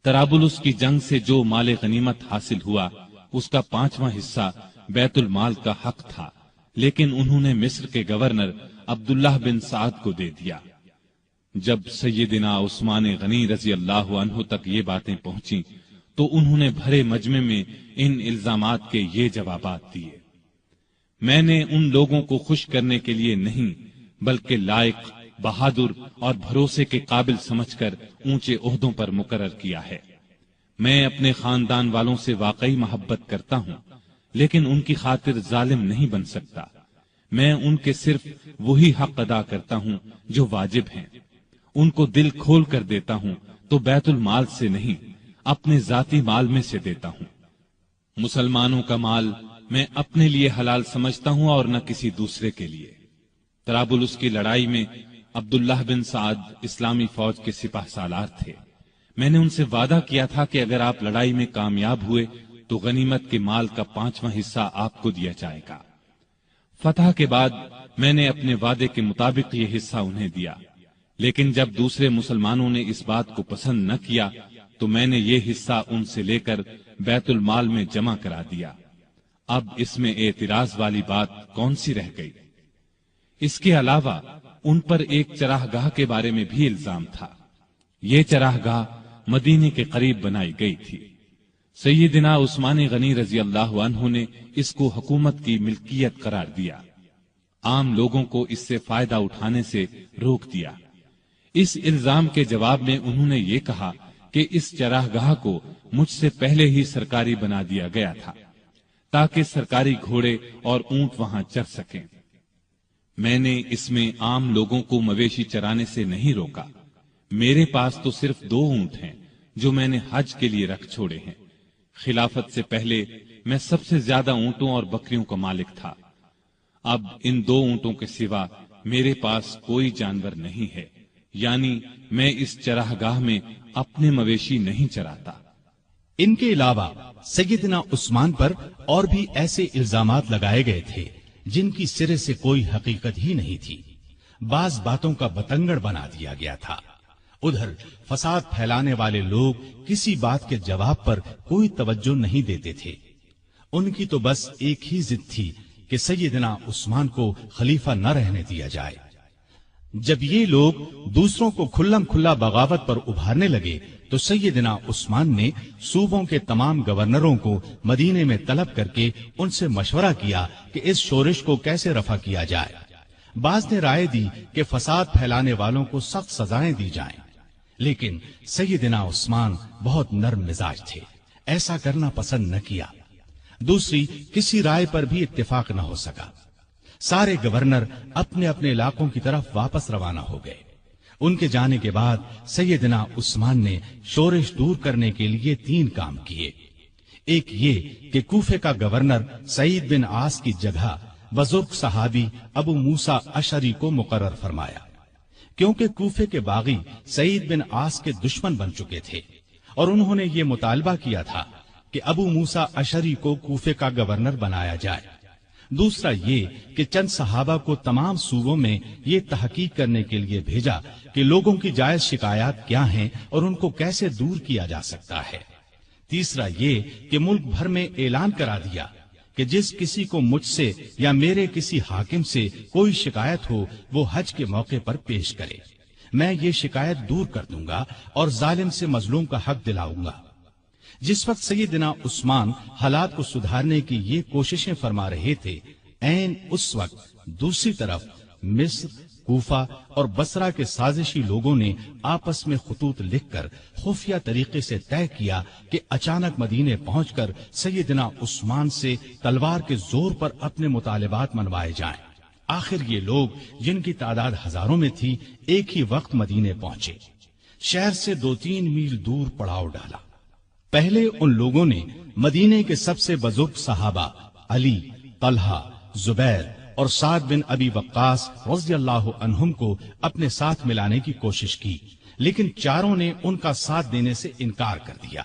طرابلس کی جنگ سے جو مال غنیمت حاصل ہوا، اس کا 5واں حصہ بیت المال کا حق تھا، لیکن انہوں نے مصر کے گورنر عبداللہ بن سعد کو دے دیا۔ جب سیدنا عثمان غنی رضی اللہ عنہ تک یہ باتیں پہنچیں تو انہوں نے بھرے مجمع میں ان الزامات کے یہ جوابات دیے۔ میں نے ان لوگوں کو خوش کرنے کے لیے نہیں، بلکہ لائق، بہادر اور بھروسے کے قابل سمجھ کر اونچے عہدوں پر مقرر کیا ہے۔ میں اپنے خاندان والوں سے واقعی محبت کرتا ہوں، لیکن ان کی خاطر ظالم نہیں بن سکتا۔ میں ان کے صرف وہی حق ادا کرتا ہوں جو واجب ہیں، ان کو دل کھول کر دیتا ہوں تو بیت المال سے نہیں، اپنے ذاتی مال میں سے دیتا ہوں۔ مسلمانوں کا مال میں اپنے لیے حلال سمجھتا ہوں اور نہ کسی دوسرے کے لیے۔ طرابلس کی لڑائی میں عبداللہ بن سعد اسلامی فوج کے سپاہ سالار تھے۔ میں نے ان سے وعدہ کیا تھا کہ اگر آپ لڑائی میں کامیاب ہوئے تو غنیمت کے مال کا 5واں حصہ آپ کو دیا جائے گا۔ فتح کے بعد میں نے اپنے وعدے کے مطابق یہ حصہ انہیں دیا، لیکن جب دوسرے مسلمانوں نے اس بات کو پسند نہ کیا تو میں نے یہ حصہ ان سے لے کر بیت المال میں جمع کرا دیا۔ اب اس میں اعتراض والی بات کون سی رہ گئی؟ اس کے علاوہ ان پر ایک چراہ گاہ کے بارے میں بھی الزام تھا۔ یہ چراہ گاہ مدینے کے قریب بنائی گئی تھی۔ سیدنا عثمان غنی رضی اللہ عنہ نے اس کو حکومت کی ملکیت قرار دیا، عام لوگوں کو اس سے فائدہ اٹھانے سے روک دیا۔ اس الزام کے جواب میں انہوں نے یہ کہا کہ اس چراہ گاہ کو مجھ سے پہلے ہی سرکاری بنا دیا گیا تھا تاکہ سرکاری گھوڑے اور اونٹ وہاں چر سکیں۔ میں نے اس میں عام لوگوں کو مویشی چرانے سے نہیں روکا۔ میرے پاس تو صرف 2 اونٹ ہیں جو میں نے حج کے لیے رکھ چھوڑے ہیں۔ خلافت سے پہلے میں سب سے زیادہ اونٹوں اور بکریوں کا مالک تھا۔ اب ان 2 اونٹوں کے سوا میرے پاس کوئی جانور نہیں ہے، یعنی میں اس چراگاہ میں اپنے مویشی نہیں چراتا۔ ان کے علاوہ سیدنا عثمان پر اور بھی ایسے الزامات لگائے گئے تھے جن کی سرے سے کوئی حقیقت ہی نہیں تھی۔ بعض باتوں کا بتنگڑ بنا دیا گیا تھا۔ ادھر فساد پھیلانے والے لوگ کسی بات کے جواب پر کوئی توجہ نہیں دیتے تھے۔ ان کی تو بس ایک ہی ضد تھی کہ سیدنا عثمان کو خلیفہ نہ رہنے دیا جائے۔ جب یہ لوگ دوسروں کو کھلم کھلا بغاوت پر ابھارنے لگے تو سیدنا عثمان نے صوبوں کے تمام گورنروں کو مدینے میں طلب کر کے ان سے مشورہ کیا کہ اس شورش کو کیسے رفع کیا جائے۔ بعض نے رائے دی کہ فساد پھیلانے والوں کو سخت سزائیں دی جائیں، لیکن سیدنا عثمان بہت نرم مزاج تھے، ایسا کرنا پسند نہ کیا۔ دوسری کسی رائے پر بھی اتفاق نہ ہو سکا۔ سارے گورنر اپنے اپنے علاقوں کی طرف واپس روانہ ہو گئے۔ ان کے جانے کے بعد سیدنا عثمان نے شورش دور کرنے کے لیے 3 کام کیے۔ ایک یہ کہ کوفے کا گورنر سعید بن عاص کی جگہ بزرگ صحابی ابو موسیٰ اشعری کو مقرر فرمایا، کیونکہ کوفے کے باغی سعید بن عاص کے دشمن بن چکے تھے اور انہوں نے یہ مطالبہ کیا تھا کہ ابو موسیٰ اشعری کو کوفے کا گورنر بنایا جائے۔ دوسرا یہ کہ چند صحابہ کو تمام صوبوں میں یہ تحقیق کرنے کے لیے بھیجا کہ لوگوں کی جائز شکایات کیا ہیں اور ان کو کیسے دور کیا جا سکتا ہے۔ تیسرا یہ کہ ملک بھر میں اعلان کرا دیا کہ جس کسی کو مجھ سے یا میرے کسی حاکم سے کوئی شکایت ہو وہ حج کے موقع پر پیش کرے، میں یہ شکایت دور کر دوں گا اور ظالم سے مظلوم کا حق دلاؤں گا۔ جس وقت سیدنا عثمان حالات کو سدھارنے کی یہ کوششیں فرما رہے تھے، عین اس وقت دوسری طرف مصر، کوفہ اور بصرہ کے سازشی لوگوں نے آپس میں خطوط لکھ کر خفیہ طریقے سے طے کیا کہ اچانک مدینے پہنچ کر سیدنا عثمان سے تلوار کے زور پر اپنے مطالبات منوائے جائیں۔ آخر یہ لوگ جن کی تعداد ہزاروں میں تھی ایک ہی وقت مدینے پہنچے۔ شہر سے 2-3 میل دور پڑاؤ ڈالا۔ پہلے ان لوگوں نے مدینے کے سب سے بزرگ صحابہ علی، طلحہ، زبیر اور سعد بن ابی وقاص رضی اللہ عنہم کو اپنے ساتھ ملانے کی کوشش کی، لیکن چاروں نے ان کا ساتھ دینے سے انکار کر دیا۔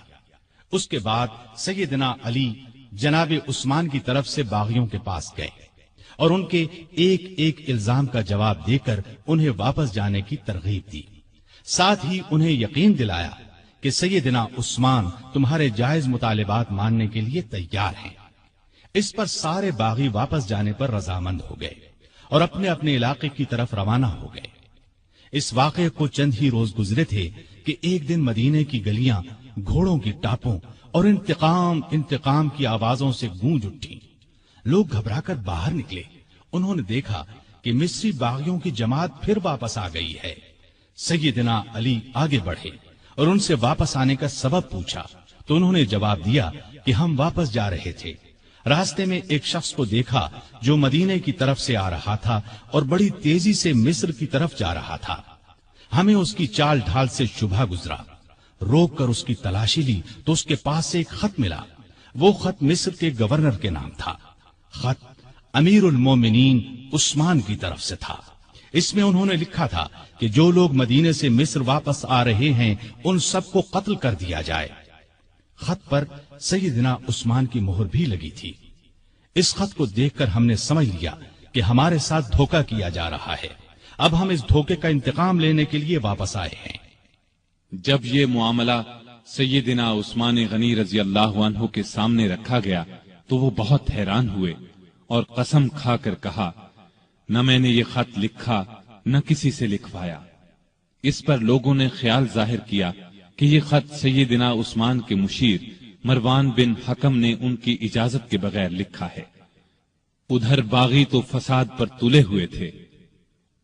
اس کے بعد سیدنا علی جناب عثمان کی طرف سے باغیوں کے پاس گئے اور ان کے ایک ایک الزام کا جواب دے کر انہیں واپس جانے کی ترغیب دی، ساتھ ہی انہیں یقین دلایا کہ سیدنا عثمان تمہارے جائز مطالبات ماننے کے لیے تیار ہیں۔ اس پر سارے باغی واپس جانے پر رضامند ہو گئے اور اپنے اپنے علاقے کی طرف روانہ ہو گئے۔ اس واقعے کو چند ہی روز گزرے تھے کہ ایک دن مدینے کی گلیاں گھوڑوں کی ٹاپوں اور انتقام کی آوازوں سے گونج اٹھی۔ لوگ گھبرا کر باہر نکلے۔ انہوں نے دیکھا کہ مصری باغیوں کی جماعت پھر واپس آ گئی ہے۔ سیدنا علی آگے بڑھے اور ان سے واپس آنے کا سبب پوچھا تو انہوں نے جواب دیا کہ ہم واپس جا رہے تھے، راستے میں ایک شخص کو دیکھا جو مدینے کی طرف سے آ رہا تھا اور بڑی تیزی سے مصر کی طرف جا رہا تھا۔ ہمیں اس کی چال ڈھال سے شبہ گزرا، روک کر اس کی تلاشی لی تو اس کے پاس سے ایک خط ملا۔ وہ خط مصر کے گورنر کے نام تھا۔ خط امیر المومنین عثمان کی طرف سے تھا۔ اس میں انہوں نے لکھا تھا کہ جو لوگ مدینے سے مصر واپس آ رہے ہیں ان سب کو قتل کر دیا جائے۔ خط پر سیدنا عثمان کی مہر بھی لگی تھی۔ اس خط کو دیکھ کر ہم نے سمجھ لیا کہ ہمارے ساتھ دھوکہ کیا جا رہا ہے۔ اب ہم اس دھوکے کا انتقام لینے کے لیے واپس آئے ہیں۔ جب یہ معاملہ سیدنا عثمان غنی رضی اللہ عنہ کے سامنے رکھا گیا تو وہ بہت حیران ہوئے اور قسم کھا کر کہا، نہ میں نے یہ خط لکھا نہ کسی سے لکھوایا۔ اس پر لوگوں نے خیال ظاہر کیا کہ یہ خط سیدنا عثمان کے مشیر مروان بن حکم نے ان کی اجازت کے بغیر لکھا ہے۔ ادھر باغی تو فساد پر تلے ہوئے تھے۔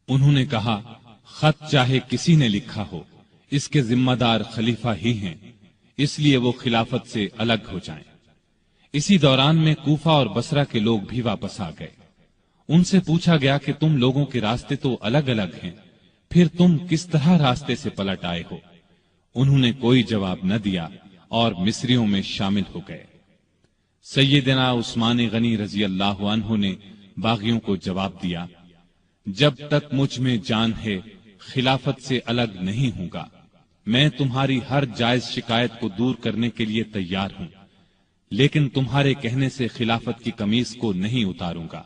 انہوں نے کہا، خط چاہے کسی نے لکھا ہو، اس کے ذمہ دار خلیفہ ہی ہیں، اس لیے وہ خلافت سے الگ ہو جائیں۔ اسی دوران میں کوفہ اور بصرہ کے لوگ بھی واپس آ گئے۔ ان سے پوچھا گیا کہ تم لوگوں کے راستے تو الگ الگ ہیں، پھر تم کس طرح راستے سے پلٹ آئے ہو؟ انہوں نے کوئی جواب نہ دیا اور مصریوں میں شامل ہو گئے۔ سیدنا عثمان غنی رضی اللہ عنہ نے باغیوں کو جواب دیا، جب تک مجھ میں جان ہے خلافت سے الگ نہیں ہوں گا۔ میں تمہاری ہر جائز شکایت کو دور کرنے کے لیے تیار ہوں، لیکن تمہارے کہنے سے خلافت کی قمیص کو نہیں اتاروں گا،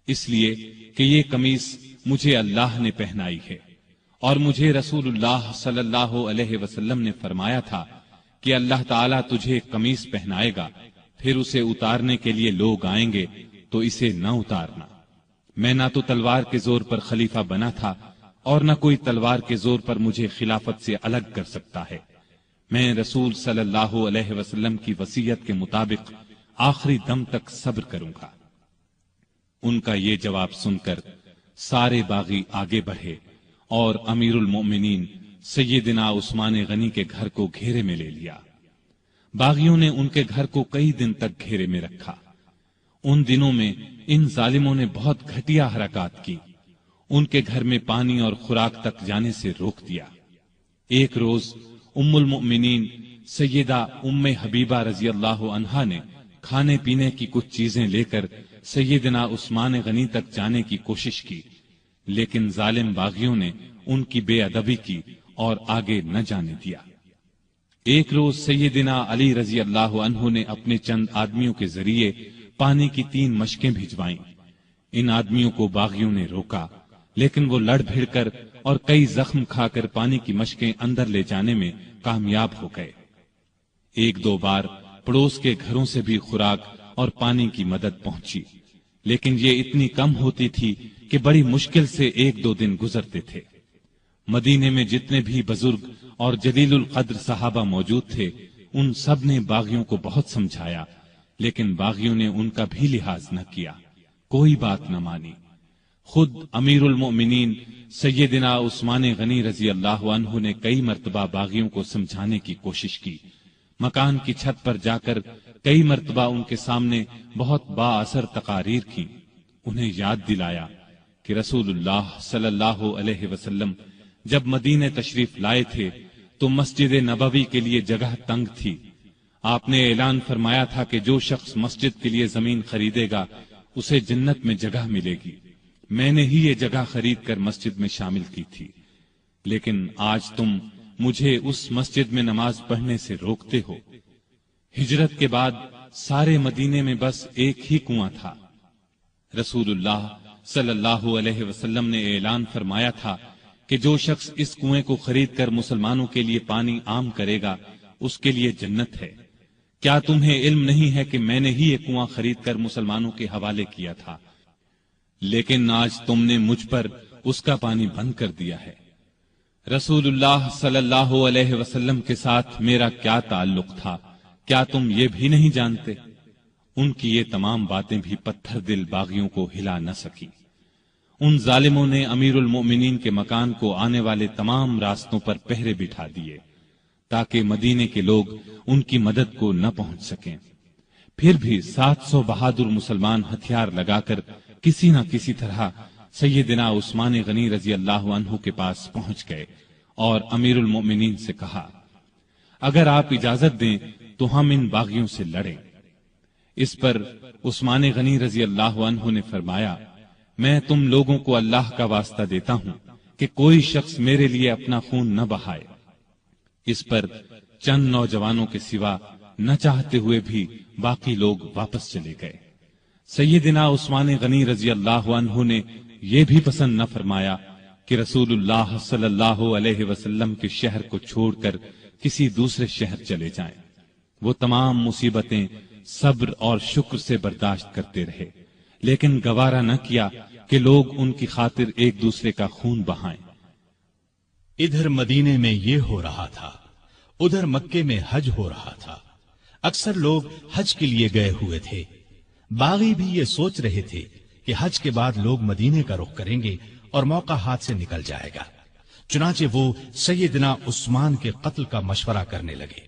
اس لیے کہ یہ قمیص مجھے اللہ نے پہنائی ہے، اور مجھے رسول اللہ صلی اللہ علیہ وسلم نے فرمایا تھا کہ اللہ تعالیٰ تجھے قمیص پہنائے گا، پھر اسے اتارنے کے لیے لوگ آئیں گے تو اسے نہ اتارنا۔ میں نہ تو تلوار کے زور پر خلیفہ بنا تھا اور نہ کوئی تلوار کے زور پر مجھے خلافت سے الگ کر سکتا ہے۔ میں رسول صلی اللہ علیہ وسلم کی وصیت کے مطابق آخری دم تک صبر کروں گا۔ ان کا یہ جواب سن کر سارے باغی آگے بڑھے اور امیر المؤمنین سیدنا عثمان غنی کے گھر کو گھیرے میں لے لیا۔ باغیوں نے ان کے گھر کو کئی دن تک گھیرے میں رکھا۔ ان دنوں میں ان ظالموں نے بہت گھٹیا حرکات کی، ان کے گھر میں پانی اور خوراک تک جانے سے روک دیا۔ ایک روز ام المؤمنین سیدہ ام حبیبہ رضی اللہ عنہا نے کھانے پینے کی کچھ چیزیں لے کر سیدنا عثمان غنی تک جانے کی کوشش کی، لیکن ظالم باغیوں نے ان کی بے ادبی کی اور آگے نہ جانے دیا۔ ایک روز سیدنا علی رضی اللہ عنہ نے اپنے چند آدمیوں کے ذریعے پانی کی 3 مشکیں بھجوائیں۔ ان آدمیوں کو باغیوں نے روکا، لیکن وہ لڑ بھیڑ کر اور کئی زخم کھا کر پانی کی مشکیں اندر لے جانے میں کامیاب ہو گئے۔ 1-2 بار پڑوس کے گھروں سے بھی خوراک اور پانی کی مدد پہنچی، لیکن یہ اتنی کم ہوتی تھی کہ بڑی مشکل سے 1-2 دن گزرتے تھے۔ مدینے میں جتنے بھی بزرگ اور جلیل القدر صحابہ موجود تھے، ان سب نے باغیوں کو بہت سمجھایا، لیکن باغیوں نے ان کا بھی لحاظ نہ کیا، کوئی بات نہ مانی۔ خود امیر المؤمنین سیدنا عثمان غنی رضی اللہ عنہ نے کئی مرتبہ باغیوں کو سمجھانے کی کوشش کی، مکان کی چھت پر جا کر کئی مرتبہ ان کے سامنے بہت با اثر تقاریر کی، انہیں یاد دلایا کہ رسول اللہ صلی اللہ علیہ وسلم جب مدینے تشریف لائے تھے تو مسجد نبوی کے لیے جگہ تنگ تھی۔ آپ نے اعلان فرمایا تھا کہ جو شخص مسجد کے لیے زمین خریدے گا اسے جنت میں جگہ ملے گی۔ میں نے ہی یہ جگہ خرید کر مسجد میں شامل کی تھی، لیکن آج تم مجھے اس مسجد میں نماز پڑھنے سے روکتے ہو۔ ہجرت کے بعد سارے مدینے میں بس ایک ہی کنواں تھا۔ رسول اللہ صلی اللہ علیہ وسلم نے اعلان فرمایا تھا کہ جو شخص اس کنویں کو خرید کر مسلمانوں کے لیے پانی عام کرے گا اس کے لیے جنت ہے۔ کیا تمہیں علم نہیں ہے کہ میں نے ہی یہ کنواں خرید کر مسلمانوں کے حوالے کیا تھا، لیکن آج تم نے مجھ پر اس کا پانی بند کر دیا ہے۔ رسول اللہ صلی اللہ علیہ وسلم کے ساتھ میرا کیا تعلق تھا، کیا تم یہ بھی نہیں جانتے؟ ان کی یہ تمام باتیں بھی پتھر دل باغیوں کو ہلا نہ سکی۔ ان ظالموں نے امیر المؤمنین کے مکان کو آنے والے تمام راستوں پر پہرے بٹھا دیے تاکہ مدینے کے لوگ ان کی مدد کو نہ پہنچ سکیں۔ پھر بھی 700 بہادر مسلمان ہتھیار لگا کر کسی نہ کسی طرح سیدنا عثمان غنی رضی اللہ عنہ کے پاس پہنچ گئے اور امیر المؤمنین سے کہا، اگر آپ اجازت دیں تو ہم ان باغیوں سے لڑیں۔ اس پر عثمان غنی رضی اللہ عنہ نے فرمایا، میں تم لوگوں کو اللہ کا واسطہ دیتا ہوں کہ کوئی شخص میرے لیے اپنا خون نہ بہائے۔ اس پر چند نوجوانوں کے سوا نہ چاہتے ہوئے بھی باقی لوگ واپس چلے گئے۔ سیدنا عثمان غنی رضی اللہ عنہ نے یہ بھی پسند نہ فرمایا کہ رسول اللہ صلی اللہ علیہ وسلم کے شہر کو چھوڑ کر کسی دوسرے شہر چلے جائیں۔ وہ تمام مصیبتیں صبر اور شکر سے برداشت کرتے رہے، لیکن گوارا نہ کیا کہ لوگ ان کی خاطر ایک دوسرے کا خون بہائیں۔ ادھر مدینے میں یہ ہو رہا تھا، ادھر مکے میں حج ہو رہا تھا۔ اکثر لوگ حج کے لیے گئے ہوئے تھے۔ باغی بھی یہ سوچ رہے تھے کہ حج کے بعد لوگ مدینے کا رخ کریں گے اور موقع ہاتھ سے نکل جائے گا، چنانچہ وہ سیدنا عثمان کے قتل کا مشورہ کرنے لگے۔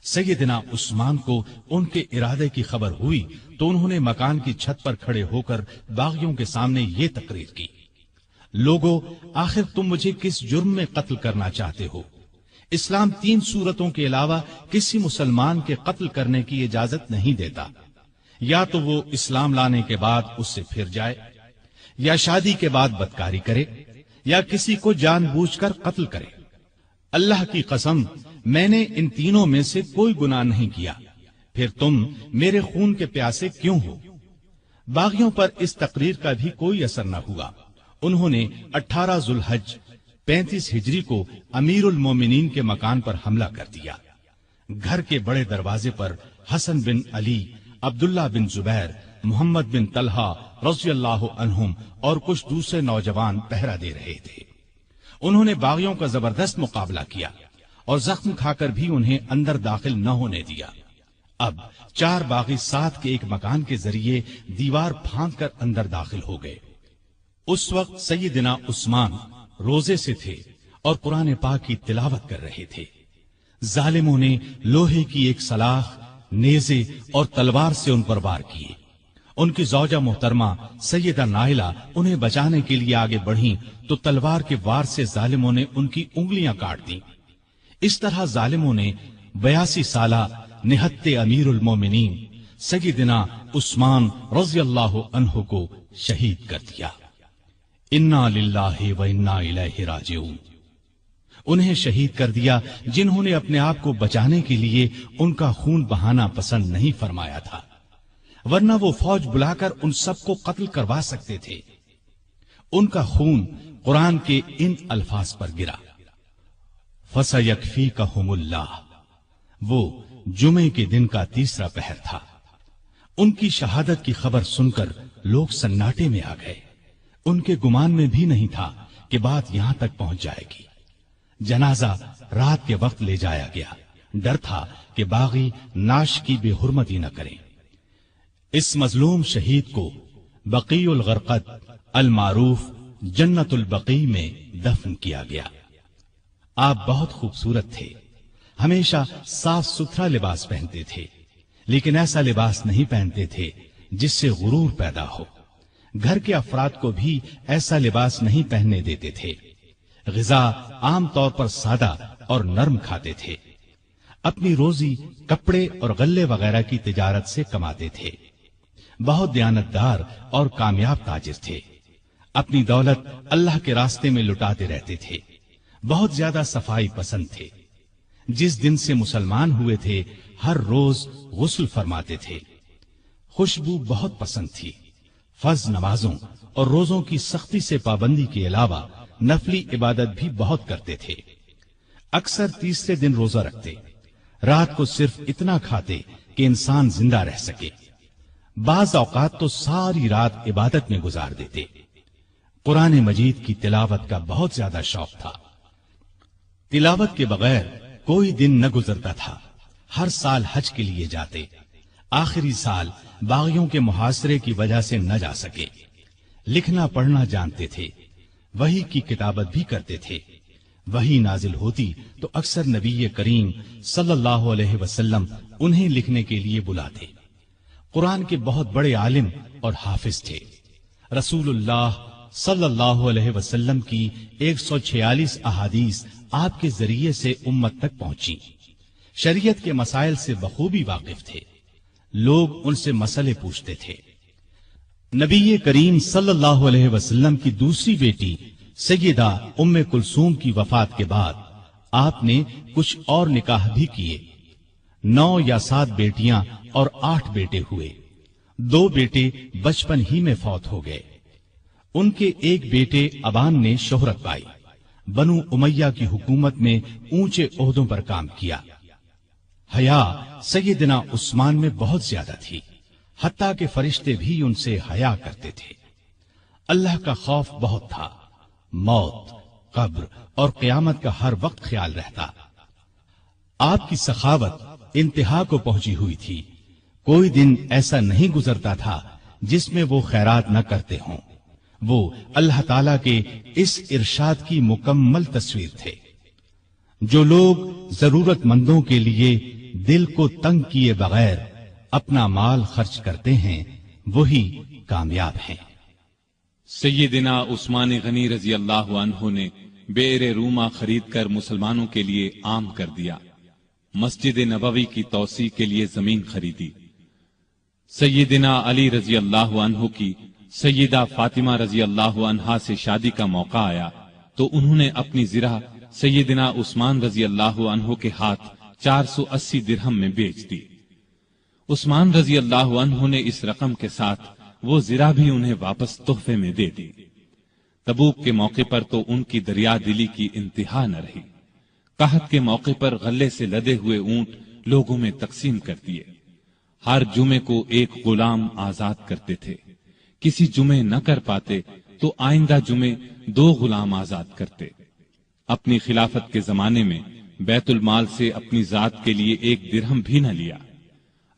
سیدنا عثمان کو ان کے ارادے کی خبر ہوئی تو انہوں نے مکان کی چھت پر کھڑے ہو کر باغیوں کے سامنے یہ تقریر کی، لوگو، آخر تم مجھے کس جرم میں قتل کرنا چاہتے ہو؟ اسلام 3 صورتوں کے علاوہ کسی مسلمان کے قتل کرنے کی اجازت نہیں دیتا، یا تو وہ اسلام لانے کے بعد اس سے پھر جائے، یا شادی کے بعد بدکاری کرے، یا کسی کو جان بوجھ کر قتل کرے۔ اللہ کی قسم میں نے ان تینوں میں سے کوئی گناہ نہیں کیا، پھر تم میرے خون کے پیاسے کیوں ہو؟ باغیوں پر اس تقریر کا بھی کوئی اثر نہ ہوا۔ انہوں نے 18 ذوالحج 35 ہجری کو امیر المومنین کے مکان پر حملہ کر دیا۔ گھر کے بڑے دروازے پر حسن بن علی، عبداللہ بن زبیر، محمد بن طلحہ رضی اللہ عنہم اور کچھ دوسرے نوجوان پہرا دے رہے تھے۔ انہوں نے باغیوں کا زبردست مقابلہ کیا اور زخم کھا کر بھی انہیں اندر داخل نہ ہونے دیا۔ اب 4 باغی ساتھ کے ایک مکان کے ذریعے دیوار پھاند کر اندر داخل ہو گئے۔ اس وقت سیدنا عثمان روزے سے تھے اور قرآن پاک کی تلاوت کر رہے تھے۔ ظالموں نے لوہے کی ایک سلاخ، نیزے اور تلوار سے ان پر وار کیے۔ ان کی زوجہ محترمہ سیدہ نائلہ انہیں بچانے کے لیے آگے بڑھیں تو تلوار کے وار سے ظالموں نے ان کی انگلیاں کاٹ دیں۔ اس طرح ظالموں نے 82 سالہ نہت امیر المومنین سیدنا عثمان رضی اللہ عنہ کو شہید کر دیا۔ انا للہ و انا الیہ راجعون۔ انہیں شہید کر دیا جنہوں نے اپنے آپ کو بچانے کے لیے ان کا خون بہانا پسند نہیں فرمایا تھا، ورنہ وہ فوج بلا کر ان سب کو قتل کروا سکتے تھے۔ ان کا خون قرآن کے ان الفاظ پر گرا، فَسَيَكْفِيكَهُمُ اللَّهُ۔ وہ جمعے کے دن کا تیسرا پہر تھا۔ ان کی شہادت کی خبر سن کر لوگ سناٹے میں آ گئے۔ ان کے گمان میں بھی نہیں تھا کہ بات یہاں تک پہنچ جائے گی۔ جنازہ رات کے وقت لے جایا گیا، ڈر تھا کہ باغی ناش کی بے حرمتی نہ کریں۔ اس مظلوم شہید کو بقیع الغرقد المعروف جنت البقیع میں دفن کیا گیا۔ آپ بہت خوبصورت تھے، ہمیشہ صاف ستھرا لباس پہنتے تھے، لیکن ایسا لباس نہیں پہنتے تھے جس سے غرور پیدا ہو۔ گھر کے افراد کو بھی ایسا لباس نہیں پہننے دیتے تھے۔ غذا عام طور پر سادہ اور نرم کھاتے تھے۔ اپنی روزی کپڑے اور غلے وغیرہ کی تجارت سے کماتے تھے۔ بہت دیانتدار اور کامیاب تاجر تھے۔ اپنی دولت اللہ کے راستے میں لٹاتے رہتے تھے۔ بہت زیادہ صفائی پسند تھے۔ جس دن سے مسلمان ہوئے تھے ہر روز غسل فرماتے تھے۔ خوشبو بہت پسند تھی۔ فرض نمازوں اور روزوں کی سختی سے پابندی کے علاوہ نفلی عبادت بھی بہت کرتے تھے۔ اکثر تیسرے دن روزہ رکھتے، رات کو صرف اتنا کھاتے کہ انسان زندہ رہ سکے۔ بعض اوقات تو ساری رات عبادت میں گزار دیتے۔ قرآن مجید کی تلاوت کا بہت زیادہ شوق تھا۔ تلاوت کے بغیر کوئی دن نہ گزرتا تھا۔ ہر سال حج کے لیے جاتے، آخری سال باغیوں کے محاصرے کی وجہ سے نہ جا سکے۔ لکھنا پڑھنا جانتے تھے، وحی کی کتابت بھی کرتے تھے۔ وحی نازل ہوتی تو اکثر نبی کریم صلی اللہ علیہ وسلم انہیں لکھنے کے لیے بلاتے۔ قرآن کے بہت بڑے عالم اور حافظ تھے۔ رسول اللہ صلی اللہ علیہ وسلم کی 146 احادیث آپ کے ذریعے سے امت تک پہنچی۔ شریعت کے مسائل سے بخوبی واقف تھے۔ لوگ ان سے مسئلے پوچھتے تھے۔ نبی کریم صلی اللہ علیہ وسلم کی دوسری بیٹی سیدہ ام کلثوم کی وفات کے بعد آپ نے کچھ اور نکاح بھی کیے۔ 9 یا 7 بیٹیاں اور 8 بیٹے ہوئے۔ 2 بیٹے بچپن ہی میں فوت ہو گئے۔ ان کے ایک بیٹے ابان نے شہرت پائی، بنو امیہ کی حکومت میں اونچے عہدوں پر کام کیا۔ حیا سیدنا عثمان میں بہت زیادہ تھی، حتیٰ کہ فرشتے بھی ان سے حیا کرتے تھے۔ اللہ کا خوف بہت تھا۔ موت، قبر اور قیامت کا ہر وقت خیال رہتا۔ آپ کی سخاوت انتہا کو پہنچی ہوئی تھی۔ کوئی دن ایسا نہیں گزرتا تھا جس میں وہ خیرات نہ کرتے ہوں۔ وہ اللہ تعالی کے اس ارشاد کی مکمل تصویر تھے۔ جو لوگ ضرورت مندوں کے لیے دل کو تنگ کیے بغیر اپنا مال خرچ کرتے ہیں وہی کامیاب ہیں۔ سیدنا عثمان غنی رضی اللہ عنہ نے بئر روما خرید کر مسلمانوں کے لیے عام کر دیا۔ مسجد نبوی کی توسیع کے لیے زمین خریدی۔ سیدنا علی رضی اللہ عنہ کی سیدہ فاطمہ رضی اللہ عنہا سے شادی کا موقع آیا تو انہوں نے اپنی زرہ سیدنا عثمان رضی اللہ عنہ کے ہاتھ 480 درہم میں بیچ دی۔ عثمان رضی اللہ عنہ نے اس رقم کے ساتھ وہ زرہ بھی انہیں واپس تحفے میں دے دی۔ تبوک کے موقع پر تو ان کی دریا دلی کی انتہا نہ رہی۔ قحط کے موقع پر غلے سے لدے ہوئے اونٹ لوگوں میں تقسیم کر دیے۔ ہر جمعے کو ایک غلام آزاد کرتے تھے۔ کسی جمعے نہ کر پاتے تو آئندہ جمعے 2 غلام آزاد کرتے۔ اپنی خلافت کے زمانے میں بیت المال سے اپنی ذات کے لیے 1 درہم بھی نہ لیا،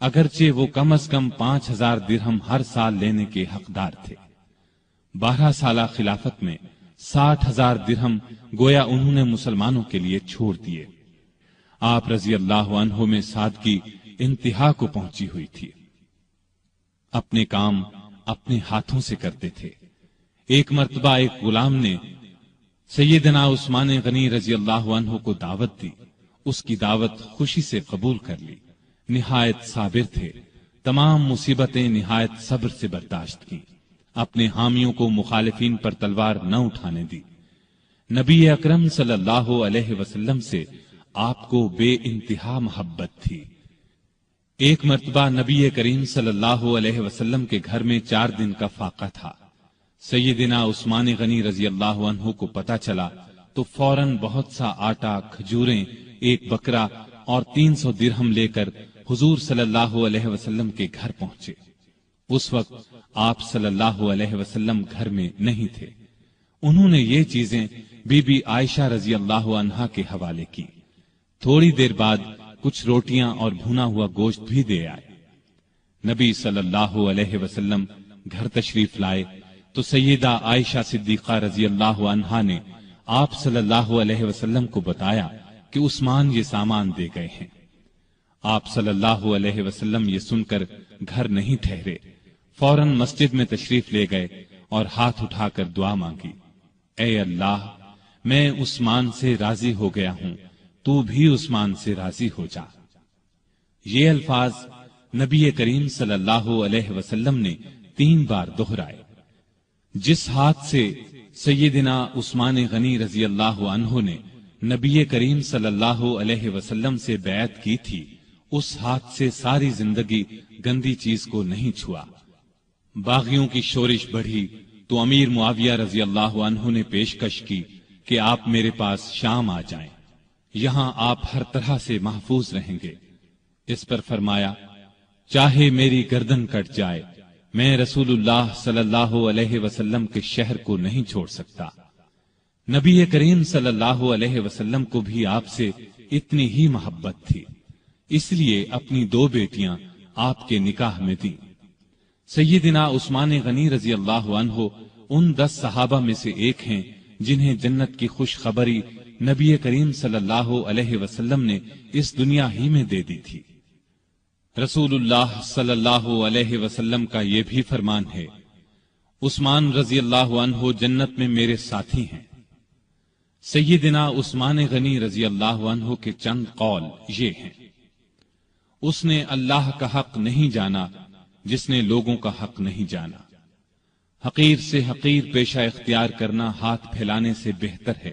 اگرچہ وہ کم از کم 5000 درہم ہر سال لینے کے حقدار تھے۔ 12 سالہ خلافت میں 60,000 درہم گویا انہوں نے مسلمانوں کے لیے چھوڑ دیے۔ آپ رضی اللہ عنہ میں سادگی انتہا کو پہنچی ہوئی تھی۔ اپنے کام اپنے ہاتھوں سے کرتے تھے۔ ایک مرتبہ ایک غلام نے سیدنا عثمان غنی رضی اللہ عنہ کو دعوت دی۔ اس کی دعوت خوشی سے قبول کر لی۔ نہایت صابر تھے، تمام مصیبتیں نہایت صبر سے برداشت کی، اپنے حامیوں کو مخالفین پر تلوار نہ اٹھانے دی۔ نبی اکرم صلی اللہ علیہ وسلم سے آپ کو بے انتہا محبت تھی۔ ایک مرتبہ نبی کریم صلی اللہ علیہ وسلم کے گھر میں 4 دن کا فاقہ تھا۔ سیدنا عثمان غنی رضی اللہ عنہ کو پتہ چلا تو فوراً بہت سا آٹا، کھجوریں، 1 بکرا اور 300 درہم لے کر حضور صلی اللہ علیہ وسلم کے گھر پہنچے۔ اس وقت آپ صلی اللہ علیہ وسلم گھر میں نہیں تھے۔ انہوں نے یہ چیزیں بی بی عائشہ رضی اللہ عنہا کے حوالے کی۔ تھوڑی دیر بعد کچھ روٹیاں اور بھنا ہوا گوشت بھی دے آئے۔ نبی صلی اللہ علیہ وسلم گھر تشریف لائے تو سیدہ عائشہ صدیقہ رضی اللہ عنہا نے آپ صلی اللہ علیہ وسلم کو بتایا کہ عثمان یہ سامان دے گئے ہیں۔ آپ صلی اللہ علیہ وسلم یہ سن کر گھر نہیں ٹھہرے، فوراً مسجد میں تشریف لے گئے اور ہاتھ اٹھا کر دعا مانگی، اے اللہ، میں عثمان سے راضی ہو گیا ہوں، تو بھی عثمان سے راضی ہو جا۔ یہ الفاظ نبی کریم صلی اللہ علیہ وسلم نے 3 بار دہرائے۔ جس ہاتھ سے سیدنا عثمان غنی رضی اللہ عنہ نے نبی کریم صلی اللہ علیہ وسلم سے بیعت کی تھی، اس ہاتھ سے ساری زندگی گندی چیز کو نہیں چھوا۔ باغیوں کی شورش بڑھی تو امیر معاویہ رضی اللہ عنہ نے پیشکش کی کہ آپ میرے پاس شام آ جائیں، یہاں آپ ہر طرح سے محفوظ رہیں گے۔ اس پر فرمایا، چاہے میری گردن کٹ جائے، میں رسول اللہ صلی اللہ علیہ وسلم کے شہر کو نہیں چھوڑ سکتا۔ نبی کریم صلی اللہ علیہ وسلم کو بھی آپ سے اتنی ہی محبت تھی، اس لیے اپنی 2 بیٹیاں آپ کے نکاح میں دیں۔ سیدنا عثمان غنی رضی اللہ عنہ ان 10 صحابہ میں سے ایک ہیں جنہیں جنت کی خوشخبری نبی کریم صلی اللہ علیہ وسلم نے اس دنیا ہی میں دے دی تھی۔ رسول اللہ صلی اللہ علیہ وسلم کا یہ بھی فرمان ہے، عثمان رضی اللہ عنہ جنت میں میرے ساتھی ہیں۔ سیدنا عثمان غنی رضی اللہ عنہ کے چند قول یہ ہیں، اس نے اللہ کا حق نہیں جانا جس نے لوگوں کا حق نہیں جانا۔ حقیر سے حقیر پیشہ اختیار کرنا ہاتھ پھیلانے سے بہتر ہے۔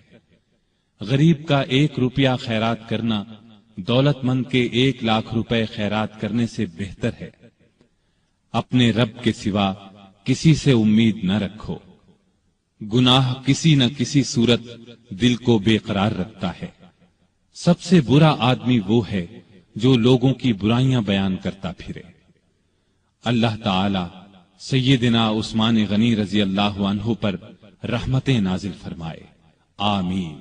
غریب کا 1 روپیہ خیرات کرنا دولت مند کے 1 لاکھ روپے خیرات کرنے سے بہتر ہے۔ اپنے رب کے سوا کسی سے امید نہ رکھو۔ گناہ کسی نہ کسی صورت دل کو بے قرار رکھتا ہے۔ سب سے برا آدمی وہ ہے جو لوگوں کی برائیاں بیان کرتا پھرے۔ اللہ تعالی سیدنا عثمان غنی رضی اللہ عنہ پر رحمتیں نازل فرمائے، آمین۔